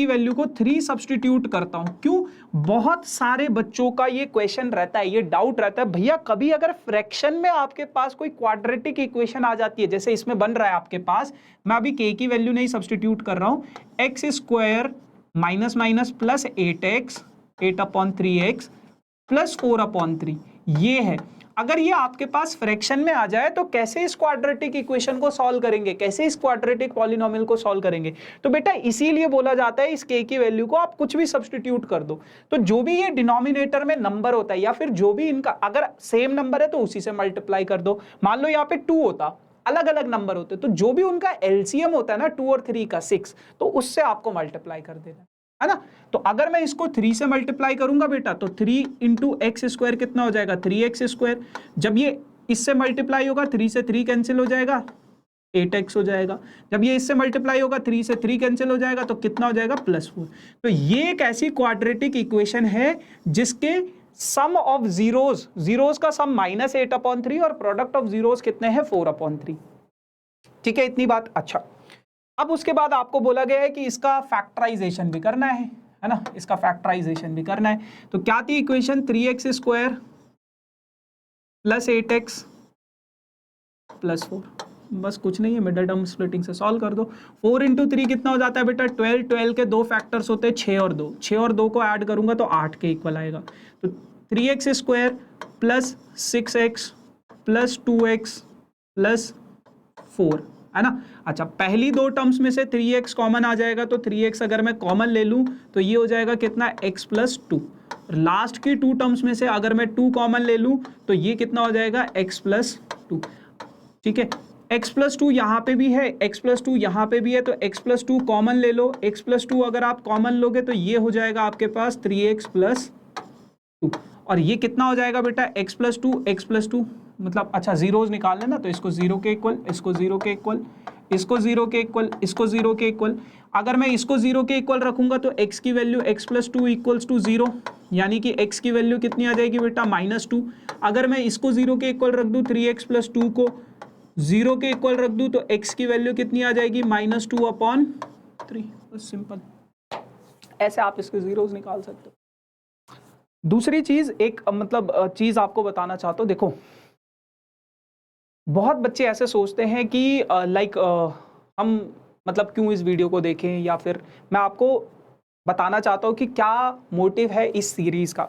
वैल्यू को 3 सब्सटीट्यूट करता हूं। क्यों, बहुत सारे बच्चों का ये क्वेश्चन रहता है, ये डाउट रहता है, भैया कभी अगर फ्रैक्शन में आपके पास कोई क्वाड्रेटिक इक्वेशन आ जाती है, जैसे इसमें बन रहा है आपके पास, मैं अभी के की वैल्यू नहीं सब्सटीट्यूट कर रहा हूं, x square minus minus plus 8/3x plus 4/3, ये है। अगर ये आपके पास फ्रैक्शन में आ जाए तो कैसे इस क्वाड्रेटिक इक्वेशन को सॉल्व करेंगे, कैसे इस क्वाड्रेटिक पॉलिनोमियल को सॉल्व करेंगे? तो बेटा इसीलिए बोला जाता है इस के की वैल्यू को आप कुछ भी सब्स्टिट्यूट कर दो, तो जो भी ये डिनोमिनेटर में नंबर होता है या फिर जो भी इनका अगर सेम नंबर है तो उसी से मल्टीप्लाई कर दो। मान लो यहाँ पे 2 होता, अलग अलग नंबर होते, तो जो भी उनका एलसीएम होता है ना 2 और 3 का 6, तो उससे आपको मल्टीप्लाई कर देना है ना। तो अगर मैं इसको 3 से मल्टीप्लाई करूंगा बेटा तो 3 इंटू एक्स स्क्वायर कितना हो जाएगा, 3x स्क्वायर। जब ये इससे मल्टीप्लाई होगा 3 से 3 कैंसिल हो जाएगा, 8x हो जाएगा। जब ये इससे मल्टीप्लाई होगा 3 से 3 कैंसिल हो जाएगा तो कितना हो जाएगा, +4। तो ये एक ऐसी क्वाड्रेटिक इक्वेशन है जिसके सम ऑफ जीरोस का सम -8/3 और प्रोडक्ट ऑफ जीरोस कितने हैं, 4/3। ठीक है, इतनी बात। अच्छा, अब उसके बाद आपको बोला गया है कि इसका फैक्टराइजेशन भी करना है ना, इसका फैक्टराइजेशन भी करना है। तो क्या थी equation, 3x square plus 8x plus 4, बस कुछ नहीं है, मिडिल टर्म स्प्लिटिंग से सॉल्व कर दो। 4 इंटू 3 कितना हो जाता है बेटा, 12 के 2 फैक्टर्स होते हैं 6 और 2 को ऐड करूंगा तो 8 के इक्वल आएगा। तो 3x square plus 6x plus 2x plus 4, है ना। अच्छा, पहली 2 टर्म्स में से 3x कॉमन आ जाएगा, तो 3x अगर मैं कॉमन ले लूं तो ये हो जाएगा कितना, x प्लस 2। लास्ट की 2 टर्म्स में से अगर मैं 2 कॉमन ले लूं तो ये कितना हो जाएगा, x प्लस 2। ठीक है, x प्लस 2 यहाँ पे भी है, x प्लस 2 यहाँ पे भी है, तो x प्लस 2 कॉमन ले लो। x प्लस 2 अगर आप कॉमन लोगे तो ये हो जाएगा आपके पास 3x प्लस 2, और ये कितना हो जाएगा बेटा, x प्लस 2 मतलब, अच्छा जीरोस निकाल लेना, तो इसको 0 के इक्वल, इसको 0 के इक्वल, इसको 0 के इक्वल, इसको 0 के इक्वल। अगर मैं इसको 0 के इक्वल रखूंगा तो x की value x plus 2 equals to 0, यानी कि x की वैल्यू कितनी आ जाएगी बेटा, -2। अगर मैं इसको 0 के इक्वल रख दूं, 3x प्लस 2 को 0 के इक्वल रख दूं तो x की वैल्यू कितनी आ जाएगी, -2/3। बस सिंपल, ऐसे आप इसके जीरोस निकाल सकते हो। दूसरी चीज, एक मतलब चीज आपको बताना चाहता हूं, देखो बहुत बच्चे ऐसे सोचते हैं कि हम मतलब क्यों इस वीडियो को देखें, या फिर मैं आपको बताना चाहता हूं कि क्या मोटिव है इस सीरीज का।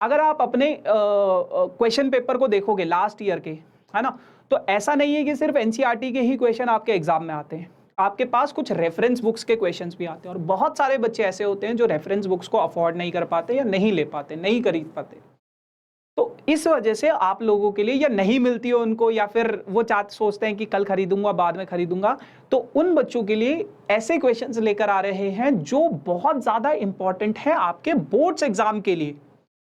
अगर आप अपने क्वेश्चन पेपर को देखोगे लास्ट ईयर के, है ना, तो ऐसा नहीं है कि सिर्फ एनसीईआरटी के ही क्वेश्चन आपके एग्जाम में आते हैं, आपके पास कुछ रेफरेंस बुक्स के क्वेश्चंस भी आते हैं, और बहुत सारे बच्चे ऐसे होते हैं जो रेफरेंस बुक्स को अफोर्ड नहीं कर पाते या नहीं ले पाते, नहीं खरीद पाते। तो इस वजह से आप लोगों के लिए, या नहीं मिलती है उनको, या फिर वो सोचते हैं कि कल खरीदूंगा, बाद में खरीदूंगा, तो उन बच्चों के लिए ऐसे क्वेश्चंस लेकर आ रहे हैं जो बहुत ज्यादा इंपॉर्टेंट है आपके बोर्ड्स एग्जाम के लिए।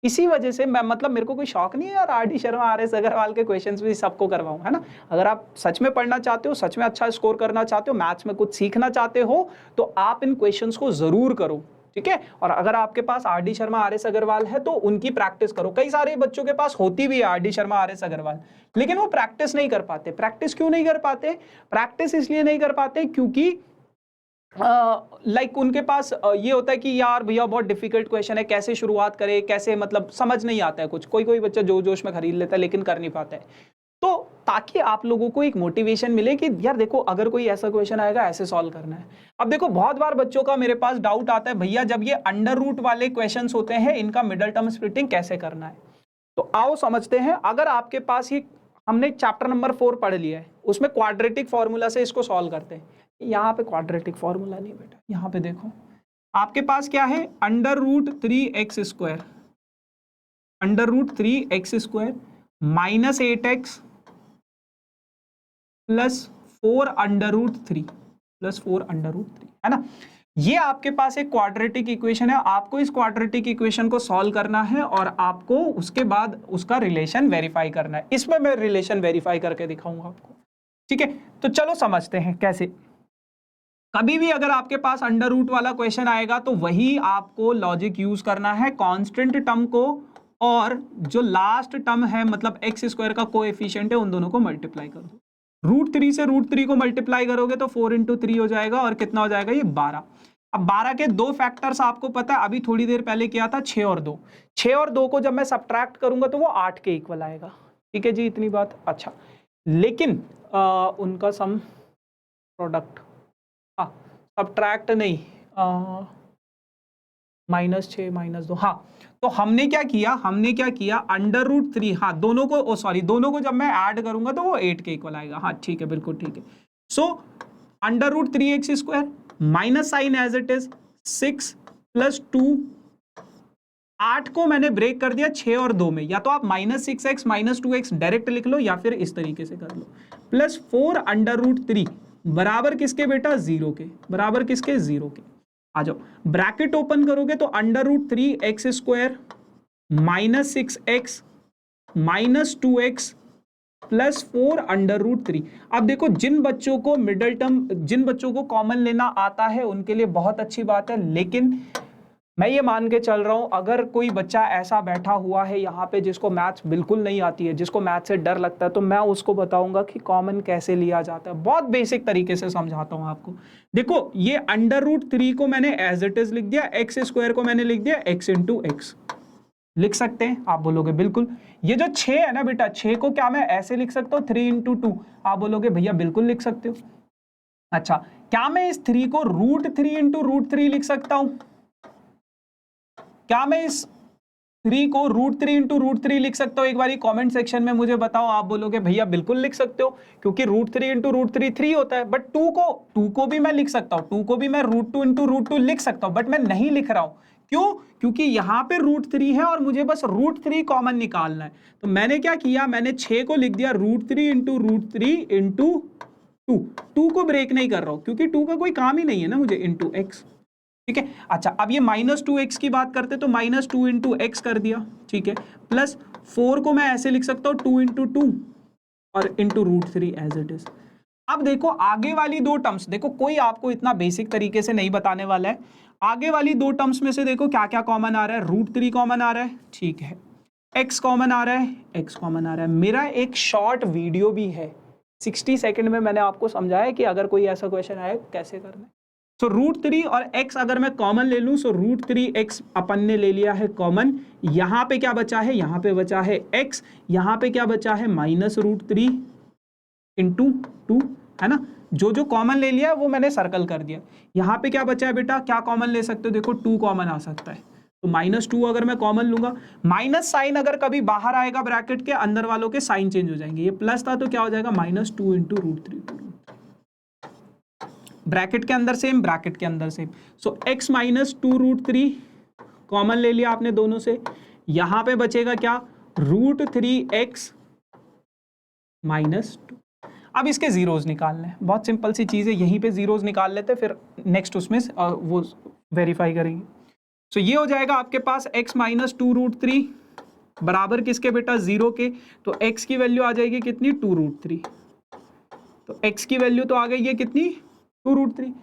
इसी वजह से मैं, मतलब मेरे को कोई शौक नहीं है यार आर.डी. शर्मा, आर.एस. अग्रवाल के क्वेश्चंस भी सबको करवाऊं, है ना। अगर आप सच में पढ़ना चाहते हो, सच में अच्छा स्कोर करना चाहते हो, मैथ्स में कुछ सीखना चाहते हो, तो आप इन क्वेश्चंस को जरूर करो, ठीक है। और अगर आपके पास आर.डी. शर्मा, आर.एस. अग्रवाल है तो उनकी प्रैक्टिस करो। कई सारे बच्चों के पास होती भी है आर.डी. शर्मा, आर.एस. अग्रवाल, लेकिन वो प्रैक्टिस नहीं कर पाते। प्रैक्टिस क्यों नहीं कर पाते? प्रैक्टिस इसलिए नहीं कर पाते क्योंकि उनके पास ये होता है कि यार भैया बहुत डिफिकल्ट क्वेश्चन है, कैसे शुरुआत करें, कैसे, मतलब समझ नहीं आता है कुछ। कोई बच्चा जोश में खरीद लेता है लेकिन कर नहीं पाता है। तो ताकि आप लोगों को एक मोटिवेशन मिले कि यार देखो, अगर कोई ऐसा क्वेश्चन आएगा ऐसे सॉल्व करना है। अब देखो, बहुत बार बच्चों का मेरे पास डाउट आता है, भैया जब ये अंडर रूट वाले क्वेश्चंस होते हैं, इनका मिडल टर्म स्प्लिटिंग कैसे करना है। तो आओ समझते हैं। अगर आपके पास ये, हमने चैप्टर नंबर 4 पढ़ लिया है, उसमें क्वाड्रेटिक फॉर्मूला से इसको सॉल्व करते हैं। यहाँ पे क्वाड्रेटिक फॉर्मूला नहीं बेटा, यहाँ पे देखो, आपके पास क्या है, under root 3x square, under root 3x square minus 8x plus 4 under root 3 plus 4 under root 3, है ना। ये आपके पास एक क्वाड्रेटिक इक्वेशन है। आपको इस क्वाड्रेटिक इक्वेशन को सॉल्व करना है और आपको उसके बाद उसका रिलेशन वेरीफाई करना है। इसमें मैं रिलेशन वेरीफाई करके दिखाऊंगा आपको, ठीक है। तो चलो समझते हैं कैसे। कभी भी अगर आपके पास अंडर रूट वाला क्वेश्चन आएगा तो वही आपको लॉजिक यूज करना है, कांस्टेंट टर्म को और जो लास्ट टर्म है मतलब एक्स स्क्वायर का कोएफिशिएंट है उन दोनों को मल्टीप्लाई कर दो। रूट 3 से रूट 3 को मल्टीप्लाई करोगे तो 4 इंटू 3 हो जाएगा और कितना हो जाएगा, ये 12। अब 12 के दो फैक्टर्स आपको पता है, अभी थोड़ी देर पहले किया था 6 और 2। 6 और 2 को जब मैं सब्ट्रैक्ट करूंगा तो वो 8 के इक्वल आएगा, ठीक है जी, इतनी बात। अच्छा, लेकिन उनका सम प्रोडक्ट, हाँ सब्ट्रैक्ट नहीं, -6 -2, हाँ। तो हमने क्या किया, अंडर रूट 3, हाँ दोनों को, सॉरी दोनों को जब मैं ऐड करूंगा तो वो 8 के इक्वल आएगा, हाँ ठीक है, बिल्कुल ठीक है। So under root 3x square minus sign as it is 6 plus 2, 8 को मैंने ब्रेक कर दिया 6 और 2 में, या तो आप -6x -2x डायरेक्ट लिख लो या फिर इस तरीके से कर लो, प्लस 4 अंडर रूट 3 बराबर किसके बेटा, 0 के, बराबर किसके, 0 के। आ जाओ, ब्रैकेट ओपन करोगे तो under root 3x square -6x -2x plus 4 under root 3। अब देखो, जिन बच्चों को मिडल टर्म, जिन बच्चों को कॉमन लेना आता है उनके लिए बहुत अच्छी बात है, लेकिन मैं ये मान के चल रहा हूं अगर कोई बच्चा ऐसा बैठा हुआ है यहाँ पे जिसको मैथ्स बिल्कुल नहीं आती है, जिसको मैथ्स से डर लगता है, तो मैं उसको बताऊंगा कि कॉमन कैसे लिया जाता है। बहुत बेसिक तरीके से समझाता हूँ आपको। देखो, ये अंडर रूट 3 को मैंने एज इट इज लिख दिया, एक्स स्क्वायर को मैंने लिख दिया x इंटू एक्स, लिख सकते हैं, आप बोलोगे बिल्कुल। ये जो 6 है ना बेटा, 6 को क्या मैं ऐसे लिख सकता हूँ 3 इंटू 2, आप बोलोगे भैया बिल्कुल लिख सकते हो। अच्छा, क्या मैं इस 3 को रूट 3 इंटू रूट 3 लिख सकता हूं? क्या मैं इस 3 को रूट 3 इंटू रूट 3 लिख सकता हूं? एक बार कमेंट सेक्शन में मुझे बताओ। आप बोलोगे भैया बिल्कुल लिख सकते हो, क्योंकि रूट 3 इंटू रूट 3 3 होता है। बट 2 को भी मैं लिख सकता हूं, 2 को भी मैं रूट 2 इंटू रूट 2 लिख सकता हूं, बट मैं नहीं लिख रहा हूं। क्यों? क्योंकि यहां पे रूट 3 है और मुझे बस रूट 3 कॉमन निकालना है। तो मैंने क्या किया, मैंने 6 को लिख दिया रूट 3 इंटू रूट 3 इंटू 2 को ब्रेक नहीं कर रहा हूं क्योंकि 2 का कोई काम ही नहीं है ना मुझे, इंटू एक्स, ठीक है। अच्छा, अब ये -2x की बात करते तो -2 इंटू एक्स कर दिया, ठीक है, प्लस 4 को मैं ऐसे लिख सकता हूं 2 इंटू 2 और into root 3 as it is. अब देखो आगे वाली दो टर्म्स, देखो कोई आपको इतना बेसिक तरीके से नहीं बताने वाला है। आगे वाली दो टर्म्स में से देखो क्या क्या कॉमन आ रहा है, रूट 3 कॉमन आ रहा है, ठीक है, x कॉमन आ रहा है, x कॉमन आ रहा है। मेरा एक शॉर्ट वीडियो भी है, 60 सेकंड में मैंने आपको समझाया कि अगर कोई ऐसा क्वेश्चन आए कैसे करना है। सो रूट 3 और x अगर मैं कॉमन ले लूं, सो रूट 3x अपन ने ले लिया है कॉमन। यहां पे क्या बचा है, यहां पे बचा है x, यहां पे क्या बचा है -√3 इंटू 2, है ना। जो जो कॉमन ले लिया वो मैंने सर्कल कर दिया। यहां पे क्या बचा है बेटा, क्या कॉमन ले सकते हो, देखो 2 कॉमन आ सकता है, तो -2 अगर मैं कॉमन लूंगा, माइनस साइन अगर कभी बाहर आएगा ब्रैकेट के, अंदर वालों के साइन चेंज हो जाएंगे। ये प्लस था तो क्या हो जाएगा, -2 इंटू रूट 3, ब्रैकेट के अंदर सेम, ब्रैकेट के अंदर सेम। सो x -2 रूट 3 कॉमन ले लिया आपने दोनों से। यहां पे बचेगा क्या, रूट 3x -2। अब इसके जीरोज निकालने हैं, बहुत सिंपल सी चीज है, यहीं पे जीरोज निकाल लेते हैं, फिर नेक्स्ट उसमें वो वेरीफाई करेंगे। सो ये हो जाएगा आपके पास x -2 रूट 3 बराबर किसके बेटा, 0 के। तो x की वैल्यू आ जाएगी कितनी, 2 रूट 3। तो x की वैल्यू तो आ गई है कितनी, 2 root 3।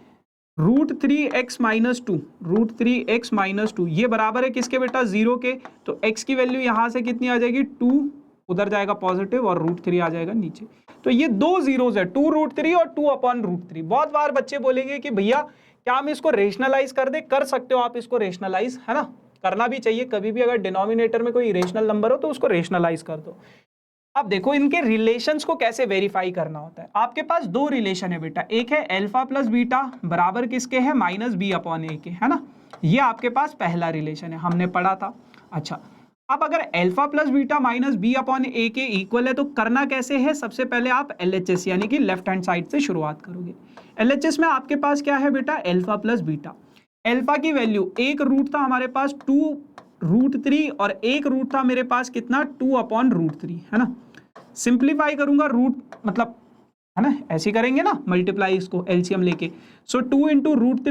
Root 3x -2, root 3x -2 ये बराबर है किसके बेटा, 0 के। तो x की वैल्यू यहां से कितनी आ जाएगी, 2, उधर जाएगा पॉजिटिव और रूट 3 आ जाएगा नीचे। तो ये दो जीरोज है, 2 रूट 3 और 2 अपॉन रूट 3। बहुत बार बच्चे बोलेंगे कि भैया क्या हम इसको रेशनलाइज कर दे, कर सकते हो आप इसको रेशनलाइज, है ना, करना भी चाहिए कभी भी। अगर डिनोमिनेटर में कोई इरेशनल नंबर हो तो उसको रेशनलाइज कर दो। अब देखो इनके रिलेशंस को कैसे वेरीफाई करना होता है। आपके पास दो रिलेशन है बेटा, एक है अल्फा प्लस बीटा बराबर किसके है, -b अपॉन a के, है ना। ये आपके पास पहला रिलेशन है, हमने पढ़ा था। अच्छा, अब अगर alpha plus beta -b upon a के इक्वल है तो करना कैसे है, सबसे पहले आप LHS यानी कि लेफ्ट हैंड साइड से शुरुआत करोगे। LHS में आपके पास क्या है बेटा, अल्फा प्लस बीटा। अल्फा की वैल्यू, एक रूट था हमारे पास 2√3 और एक रूट था मेरे पास कितना 2/√3, है ना। सिंप्लीफाई करूंगा रूट मतलब, है ना, ऐसे करेंगे ना मल्टीप्लाई इसको एलसीएम लेके। सो 2 इंटू रूट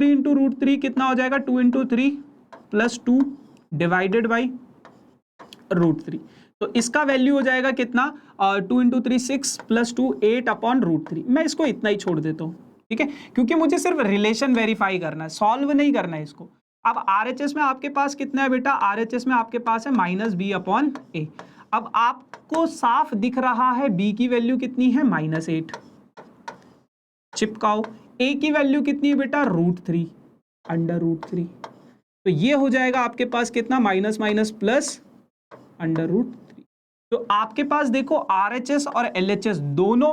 थ्री कितना हो जाएगा 2 इंटू 3 प्लस 2 डिवाइडेड बाई √3। तो इसका वैल्यू हो जाएगा कितना 2 इंटू 3 6 प्लस 2 8/√3। मैं इसको इतना ही छोड़ देता हूँ, ठीक है, क्योंकि मुझे सिर्फ रिलेशन वेरीफाई करना है, सॉल्व नहीं करना है इसको। अब आरएचएस में आपके पास कितना है बेटा, आरएचएस में आपके पास है -b/a। अब आपको साफ दिख रहा है b की वैल्यू कितनी है -8, चिपकाओ। a की वैल्यू कितनी है बेटा √3 तो ये हो जाएगा आपके पास कितना माइनस माइनस प्लस √3। तो आपके पास देखो आरएचएस और एलएचएस दोनों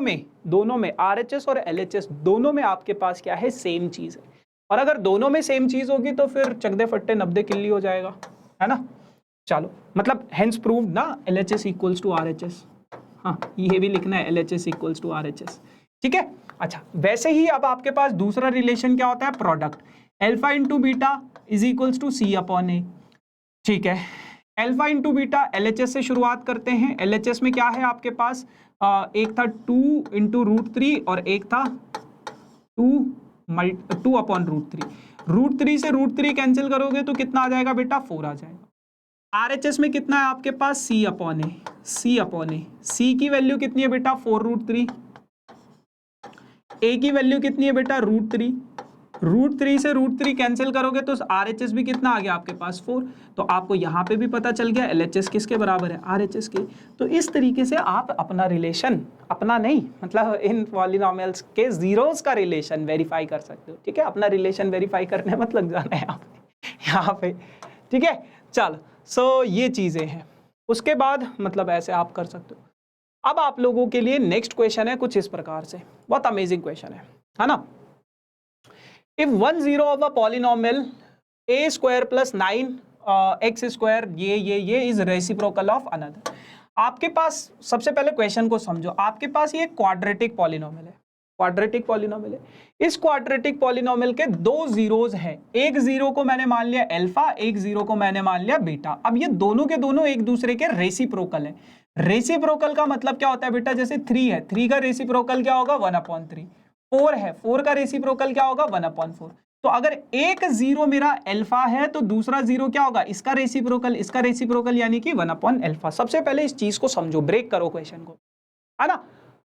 में आरएचएस और एलएचएस दोनों में आपके पास क्या है, सेम चीज है। और अगर दोनों में सेम चीज होगी तो फिर चकदे फट्टे 90 किल्ली हो जाएगा, है ना। चलो, मतलब हेंस प्रूव्ड ना LHS इक्वल्स टू RHS। हाँ, ये भी लिखना है LHS इक्वल्स टू RHS, ठीक है। अच्छा, वैसे ही अब आपके पास दूसरा रिलेशन क्या होता है, product. Alpha into beta is equals to C/A, ठीक है। अल्फा इंटू बीटा LHS से शुरुआत करते हैं। LHS में क्या है आपके पास, एक था 2 इंटू √3 और एक था 2/√3। √3 से √3 कैंसिल करोगे तो कितना आ जाएगा बेटा 4 आ जाएगा। RHS में कितना है आपके पास C/A। C की वैल्यू कितनी है बेटा 4√3। A की वैल्यू कितनी है बेटा √3। √3 से √3 कैंसिल करोगे तो RHS भी कितना आ गया आपके पास 4। तो आपको यहाँ पे भी पता चल गया LHS किसके बराबर है, RHS के। तो इस तरीके से आप अपना रिलेशन, अपना नहीं मतलब इन पॉलिनोमियल्स के जीरोस का रिलेशन वेरीफाई कर सकते हो, ठीक है। अपना रिलेशन वेरीफाई करने मत लग जाना है यहाँ पे, ठीक है। चल, सो ये चीजें हैं। उसके बाद मतलब ऐसे आप कर सकते हो। अब आप लोगों के लिए नेक्स्ट क्वेश्चन है कुछ इस प्रकार से, बहुत अमेजिंग क्वेश्चन है ना। If 1 0 of a polynomial a square plus 9 x square ये is reciprocal of another। आपके पास सबसे पहले क्वेश्चन को समझो। आपके पास ये क्वाड्रेटिक पॉलिनोमियल है, क्वाड्रेटिक पॉलिनोमियल है। इस क्वाड्रेटिक पॉलिनोमियल के दो जीरोस हैं, एक जीरो को मैंने मान लिया अल्फा, एक जीरो को मैंने मान लिया बीटा। अब ये दोनों के दोनों एक दूसरे के रेसिप्रोकल है। रेसिप्रोकल का मतलब क्या होता है बेटा, जैसे 3 है, 3 का रेसिप्रोकल क्या होगा 1/3। 4 है, 4 का रेसिप्रोकल क्या होगा 1/4। तो अगर एक जीरो मेरा अल्फा है तो दूसरा जीरो क्या होगा, इसका रेसिप्रोकल यानी कि 1/अल्फा। सबसे पहले इस चीज को समझो, ब्रेक करो क्वेश्चन को, है ना।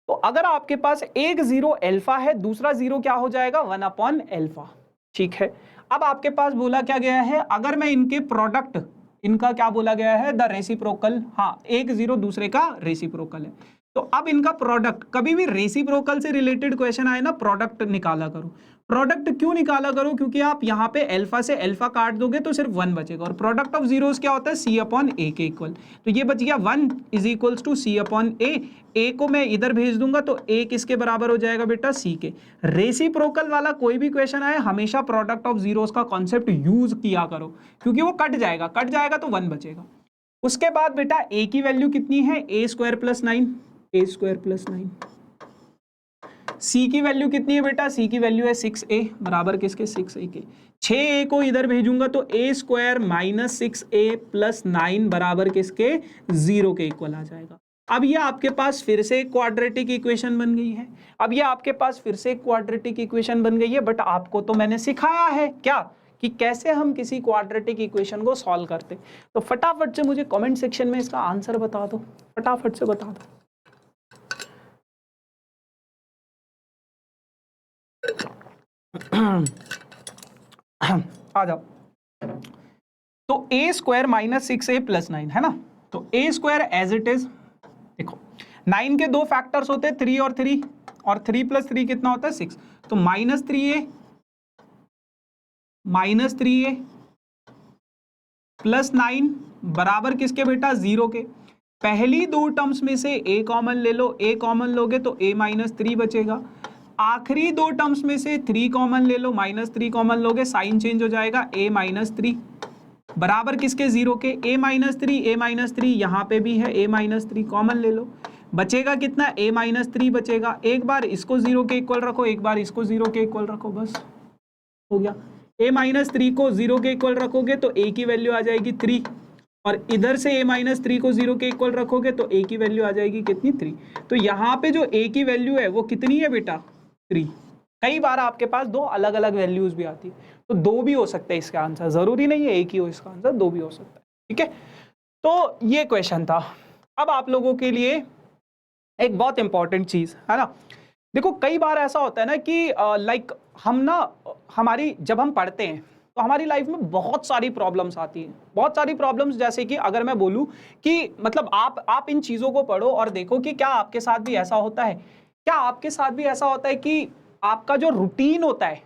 तो अगर आपके पास एक जीरो अल्फा है, दूसरा जीरो क्या हो जाएगा 1/अल्फा, ठीक है। अब आपके पास बोला क्या गया है, अगर मैं इनके प्रोडक्ट, इनका क्या बोला गया है द रेसिप्रोकल, हाँ, एक जीरो दूसरे का रेसिप्रोकल है। तो अब इनका प्रोडक्ट, कभी भी रेसिप्रोकल से रिलेटेड क्वेश्चन आए ना, प्रोडक्ट निकाला करो। प्रोडक्ट क्यों निकाला करो, क्योंकि आप यहाँ पे अल्फा से अल्फा काट दोगे तो सिर्फ 1 बचेगा। और प्रोडक्ट ऑफ जीरोस क्या होता है C/A के इक्वल। तो ये बच गया 1 इज इक्वल्स टू C/A। ए को मैं इधर भेज दूंगा तो ए किसके बराबर हो जाएगा बेटा C के। रेसिप्रोकल वाला कोई भी क्वेश्चन आए हमेशा प्रोडक्ट ऑफ जीरोस का कॉन्सेप्ट यूज किया करो, क्योंकि वो कट जाएगा तो 1 बचेगा। उसके बाद बेटा ए की वैल्यू कितनी है a² + 9, a² + 9। सी की वैल्यू कितनी है बेटा, सी की वैल्यू है 6a, बराबर किसके 6a के। 6a को इधर भेजूंगा तो a² - 6a + 9 बराबर किसके 0 के इक्वल आ जाएगा। अब ये आपके पास फिर से एक क्वाड्रेटिक इक्वेशन बन गई है। बट आपको तो मैंने सिखाया है क्या, कि कैसे हम किसी क्वाड्रेटिक इक्वेशन को सॉल्व करते। तो फटाफट से मुझे कमेंट सेक्शन में इसका आंसर बता दो, फटाफट से बता दो। आ जाओ। तो a² - 6a + 9 है ना। तो a² एज इट इज, देखो 9 के दो फैक्टर्स होते हैं 3 और 3, और 3 + 3 कितना होता है 6। तो -3a + 9 बराबर किसके बेटा 0 के। पहली दो टर्म्स में से a कॉमन ले लो, a कॉमन लोगे तो a - 3 बचेगा। आखिरी दो टर्म्स में से 3 कॉमन ले लो, -3 कॉमन लोगे, साइन चेंज हो जाएगा, a - 3 बराबर किसके 0 के। a - 3 यहाँ पे भी है, a - 3 कॉमन ले लो, बचेगा कितना a - 3 बचेगा। एक बार इसको 0 के इक्वल रखो, एक बार इसको 0 के इक्वल रखो, बस हो गया। a-3 को 0 के इक्वल रखोगे तो a की वैल्यू आ जाएगी 3, और इधर से a-3 को 0 के इक्वल रखोगे तो a की वैल्यू आ जाएगी कितनी 3। तो यहाँ पे जो a की वैल्यू है वो कितनी है बेटा 3। कई बार आपके पास दो अलग अलग वैल्यूज भी आती है, तो दो भी हो सकता है इसका आंसर, जरूरी नहीं है एक ही हो इसका आंसर, दो भी हो सकता है। ठीक है, तो ये क्वेश्चन था। अब आप लोगों के लिए एक बहुत इंपॉर्टेंट चीज है ना, देखो कई बार ऐसा होता है ना कि लाइक हम ना हमारी जब हम पढ़ते हैं तो हमारी लाइफ में बहुत सारी प्रॉब्लम्स आती हैं, बहुत सारी प्रॉब्लम्स। जैसे कि अगर मैं बोलूं कि मतलब आप इन चीजों को पढ़ो और देखो कि क्या आपके साथ भी ऐसा होता है, क्या आपके साथ भी ऐसा होता है कि आपका जो रूटीन होता है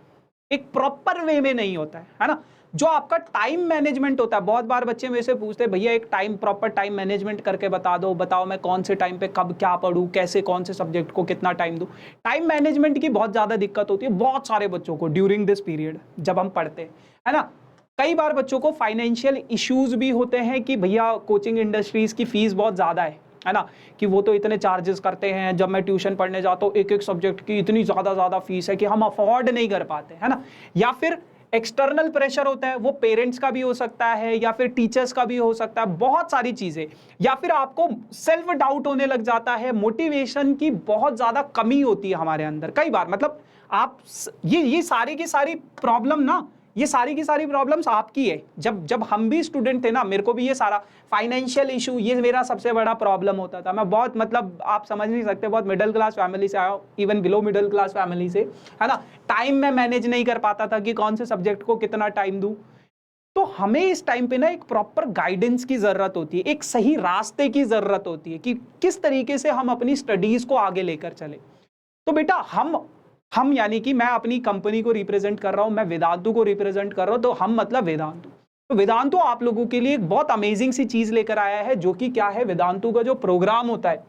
एक प्रॉपर वे में नहीं होता है ना, जो आपका टाइम मैनेजमेंट होता है। बहुत बार बच्चे मेरे से पूछते हैं भैया एक प्रॉपर टाइम मैनेजमेंट करके बता दो, बताओ मैं कौन से टाइम पे कब क्या पढूं, कैसे कौन से सब्जेक्ट को कितना टाइम दूं। टाइम मैनेजमेंट की बहुत ज्यादा दिक्कत होती है बहुत सारे बच्चों को ड्यूरिंग दिस पीरियड जब हम पढ़ते हैं, है ना। कई बार बच्चों को फाइनेंशियल इश्यूज भी होते हैं कि भैया कोचिंग इंडस्ट्रीज की फीस बहुत ज्यादा है ना, कि वो तो इतने चार्जेस करते हैं, जब मैं ट्यूशन पढ़ने जाता हूँ एक एक सब्जेक्ट की इतनी ज्यादा फीस है कि हम अफोर्ड नहीं कर पाते, है ना। या फिर एक्सटर्नल प्रेशर होता है, वो पेरेंट्स का भी हो सकता है या फिर टीचर्स का भी हो सकता है, बहुत सारी चीजें। या फिर आपको सेल्फ डाउट होने लग जाता है, मोटिवेशन की बहुत ज्यादा कमी होती है हमारे अंदर कई बार। मतलब आप ये सारी की सारी प्रॉब्लम ना, ये सारी की सारी प्रॉब्लम्स आपकी है। जब हम भी स्टूडेंट थे ना, मेरे को भी ये सारा फाइनेंशियल इशू ये मेरा सबसे बड़ा प्रॉब्लम होता था। मैं बहुत मतलब आप समझ नहीं सकते, बहुत मिडिल क्लास फैमिली से आया हूँ, even below middle class family से, है ना। टाइम में मैनेज नहीं कर पाता था कि कौन से सब्जेक्ट को कितना टाइम दूं। तो हमें इस टाइम पे ना एक प्रॉपर गाइडेंस की जरूरत होती है, एक सही रास्ते की जरूरत होती है कि किस तरीके से हम अपनी स्टडीज को आगे लेकर चले। तो बेटा हम यानी कि मैं अपनी कंपनी को रिप्रेजेंट कर रहा हूं, मैं वेदांतु को रिप्रेजेंट कर रहा हूं, तो हम मतलब वेदांतु। तो वेदांतु आप लोगों के लिए एक बहुत अमेजिंग सी चीज लेकर आया है, जो कि क्या है, वेदांतु का जो प्रोग्राम होता है।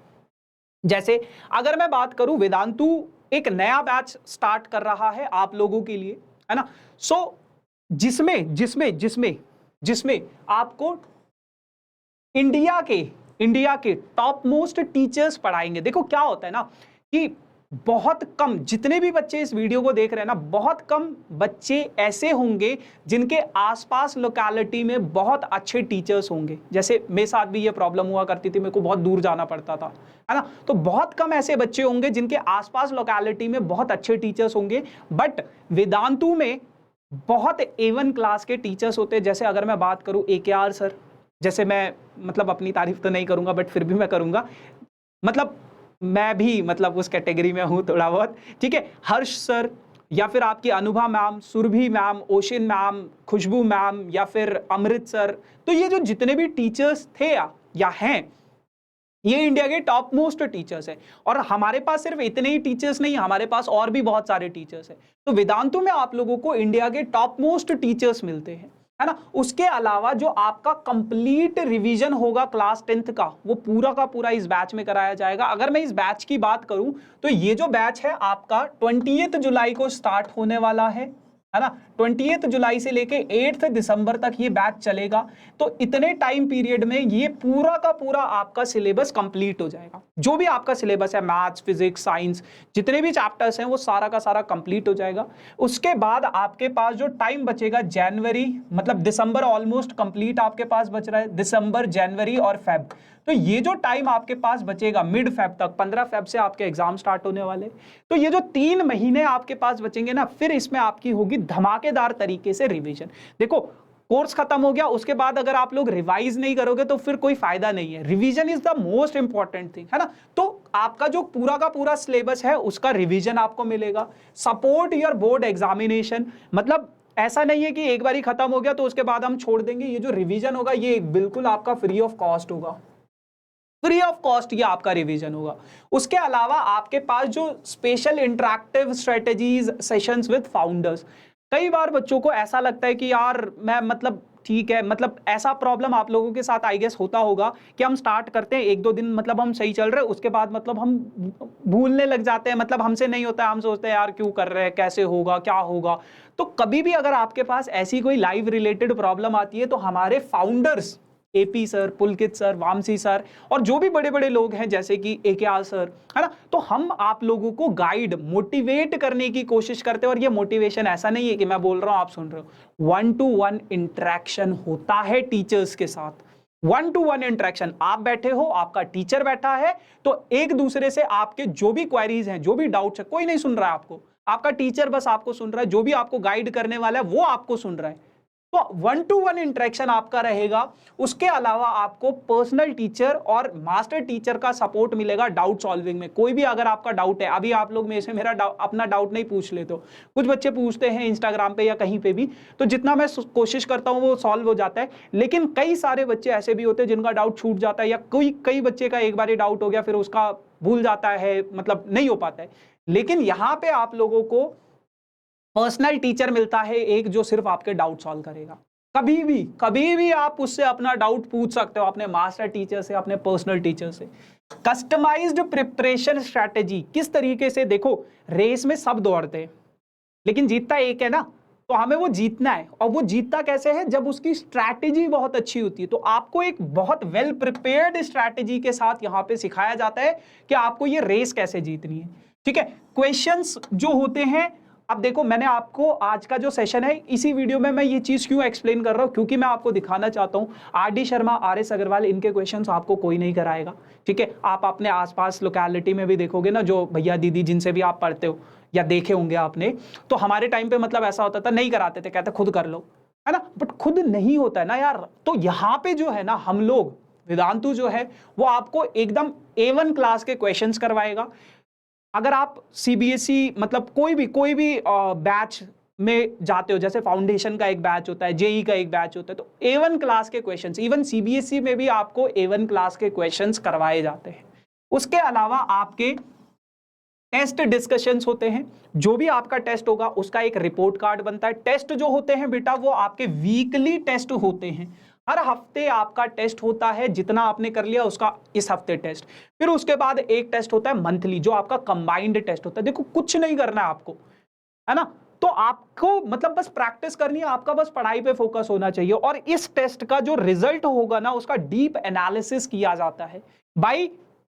जैसे अगर मैं बात करूं, वेदांतु एक नया बैच स्टार्ट कर रहा है आप लोगों के लिए, है ना। सो जिसमें जिसमें जिसमें जिसमें आपको इंडिया के टॉप मोस्ट टीचर्स पढ़ाएंगे। देखो क्या होता है ना कि बहुत कम, जितने भी बच्चे इस वीडियो को देख रहे हैं ना, बहुत कम बच्चे ऐसे होंगे जिनके आसपास लोकेलिटी में बहुत अच्छे टीचर्स होंगे। जैसे मेरे साथ भी ये प्रॉब्लम हुआ करती थी, मेरे को बहुत दूर जाना पड़ता था, है ना। तो बहुत कम ऐसे बच्चे होंगे जिनके आसपास लोकेलिटी में बहुत अच्छे टीचर्स होंगे, बट वेदांतु में बहुत A1 क्लास के टीचर्स होते हैं। जैसे अगर मैं बात करूं AKR सर, जैसे मैं मतलब अपनी तारीफ तो नहीं करूंगा बट फिर भी मैं करूंगा, मतलब मैं भी मतलब उस कैटेगरी में हूं थोड़ा बहुत, ठीक है। हर्ष सर, या फिर आपकी Anubha ma'am, Surbhi ma'am, Oshin ma'am, Khushbu ma'am, या फिर अमृत सर। तो ये जो जितने भी टीचर्स थे या हैं, ये इंडिया के टॉप मोस्ट टीचर्स है। और हमारे पास सिर्फ इतने ही टीचर्स नहीं, हमारे पास और भी बहुत सारे टीचर्स हैं। तो वेदांतु में आप लोगों को इंडिया के टॉप मोस्ट टीचर्स मिलते हैं, है ना। उसके अलावा जो आपका कंप्लीट रिवीजन होगा क्लास 10th का, वो पूरा का पूरा इस बैच में कराया जाएगा। अगर मैं इस बैच की बात करूं तो ये जो बैच है आपका 20 जुलाई को स्टार्ट होने वाला है ना। 20 जुलाई से लेके 8 दिसंबर तक ये बैच चलेगा। तो इतने टाइम पीरियड में ये पूरा का पूरा आपका सिलेबस कंप्लीट हो जाएगा। जो भी आपका सिलेबस है, मैथ्स, फिजिक्स, साइंस, जितने भी चैप्टर्स हैं वो सारा का सारा कंप्लीट हो जाएगा। उसके बाद आपके पास जो टाइम बचेगा, जनवरी मतलब दिसंबर ऑलमोस्ट कंप्लीट आपके पास बच रहा है, दिसंबर, जनवरी और फेब। तो ये जो टाइम आपके पास बचेगा मिड फेब तक, 15 फेब से आपके एग्जाम स्टार्ट होने वाले, तो ये जो 3 महीने आपके पास बचेंगे ना, फिर इसमें आपकी होगी धमाकेदार तरीके से रिवीजन। देखो कोर्स खत्म हो गया, उसके बाद अगर आप लोग रिवाइज नहीं करोगे तो फिर कोई फायदा नहीं है। Revision is the most important thing, है ना। तो आपका जो पूरा का पूरा सिलेबस है उसका रिवीजन आपको मिलेगा। सपोर्ट योर बोर्ड एग्जामिनेशन, मतलब ऐसा नहीं है कि एक बार ही खत्म हो गया तो उसके बाद हम छोड़ देंगे। ये जो रिवीजन होगा ये बिल्कुल आपका फ्री ऑफ कॉस्ट होगा, फ्री ऑफ कॉस्ट ये आपका रिवीजन होगा। उसके अलावा आपके पास जो special interactive strategies sessions with founders, कई बार बच्चों को ऐसा लगता है कि यार मैं मतलब ठीक है, मतलब ऐसा प्रॉब्लम आप लोगों के साथ आई गेस होता होगा कि हम स्टार्ट करते हैं 1-2 दिन, मतलब हम सही चल रहे हैं, उसके बाद मतलब हम भूलने लग जाते हैं, मतलब हमसे नहीं होता है, हम सोचते हैं यार क्यों कर रहे हैं, कैसे होगा, क्या होगा। तो कभी भी अगर आपके पास ऐसी कोई लाइव रिलेटेड प्रॉब्लम आती है तो हमारे फाउंडर्स एपी सर, पुलकित सर, वामसी सर और जो भी बड़े बड़े लोग हैं जैसे कि AKR सर, है ना। तो हम आप लोगों को गाइड, मोटिवेट करने की कोशिश करते हैं। और ये मोटिवेशन ऐसा नहीं है कि मैं बोल रहा हूं आप सुन रहे हो, 1-to-1 इंटरेक्शन होता है टीचर्स के साथ। 1-to-1 इंटरेक्शन, आप बैठे हो, आपका टीचर बैठा है, तो एक दूसरे से आपके जो भी क्वेरीज हैं, जो भी डाउट्स है, कोई नहीं सुन रहा है आपको, आपका टीचर बस आपको सुन रहा है, जो भी आपको गाइड करने वाला है वो आपको सुन रहा है। तो 1-to-1 इंटरेक्शन आपका रहेगा। उसके अलावा आपको पर्सनल टीचर और मास्टर टीचर का सपोर्ट मिलेगा डाउट सॉल्विंग में। कोई भी अगर आपका डाउट है, अभी आप लोग में से मेरा अपना डाउट नहीं पूछ लेते हो, कुछ बच्चे पूछते हैं इंस्टाग्राम पे या कहीं पे भी, तो जितना मैं कोशिश करता हूं वो सॉल्व हो जाता है। लेकिन कई सारे बच्चे ऐसे भी होते हैं जिनका डाउट छूट जाता है, या कई बच्चे का एक बार ही डाउट हो गया फिर उसका भूल जाता है, मतलब नहीं हो पाता है। लेकिन यहां पे आप लोगों को पर्सनल टीचर मिलता है एक, जो सिर्फ आपके डाउट सॉल्व करेगा। कभी भी आप उससे अपना डाउट पूछ सकते हो, अपने मास्टर टीचर से, अपने पर्सनल टीचर से। कस्टमाइज्ड प्रिपरेशन स्ट्रैटेजी किस तरीके से, देखो रेस में सब दौड़ते हैं लेकिन जीतता एक है ना, तो हमें वो जीतना है। और वो जीतता कैसे है, जब उसकी स्ट्रैटेजी बहुत अच्छी होती है। तो आपको एक बहुत वेल प्रिपेयर्ड स्ट्रैटेजी के साथ यहां पे सिखाया जाता है कि आपको ये रेस कैसे जीतनी है। ठीक है, क्वेश्चंस जो होते हैं, अब देखो मैंने आपको आज का जो सेशन है, इसी वीडियो में मैं ये चीज क्यों एक्सप्लेन कर रहा हूं, क्योंकि मैं आपको दिखाना चाहता हूं RD शर्मा, RS अग्रवाल, इनके क्वेश्चंस आपको कोई नहीं कराएगा। ठीक है, आप अपने आसपास लोकेलिटी में भी देखोगे ना, जो भैया दीदी जिनसे भी आप पढ़ते हो या देखे होंगे आपने, तो हमारे टाइम पे मतलब ऐसा होता था, नहीं कराते थे, कहते खुद कर लो, है ना। बट खुद नहीं होता है ना यार। तो यहाँ पे जो है ना, हम लोग वेदांतु जो है वो आपको एकदम A1 क्लास के क्वेश्चंस करवाएगा। अगर आप CBSE मतलब कोई भी बैच में जाते हो, जैसे फाउंडेशन का एक बैच होता है, JEE का एक बैच होता है, तो A1 क्लास के क्वेश्चंस, इवन CBSE में भी आपको A1 क्लास के क्वेश्चंस करवाए जाते हैं। उसके अलावा आपके टेस्ट डिस्कशंस होते हैं। जो भी आपका टेस्ट होगा उसका एक रिपोर्ट कार्ड बनता है। टेस्ट जो होते हैं बेटा वो आपके वीकली टेस्ट होते हैं। हर हफ्ते आपका टेस्ट होता है, जितना आपने कर लिया उसका इस हफ्ते टेस्ट। फिर उसके बाद एक टेस्ट होता है मंथली, जो आपका कंबाइंड टेस्ट होता है। देखो कुछ नहीं करना है आपको, है ना। तो आपको मतलब बस प्रैक्टिस करनी है, आपका बस पढ़ाई पे फोकस होना चाहिए। और इस टेस्ट का जो रिजल्ट होगा ना, उसका डीप एनालिसिस किया जाता है बाय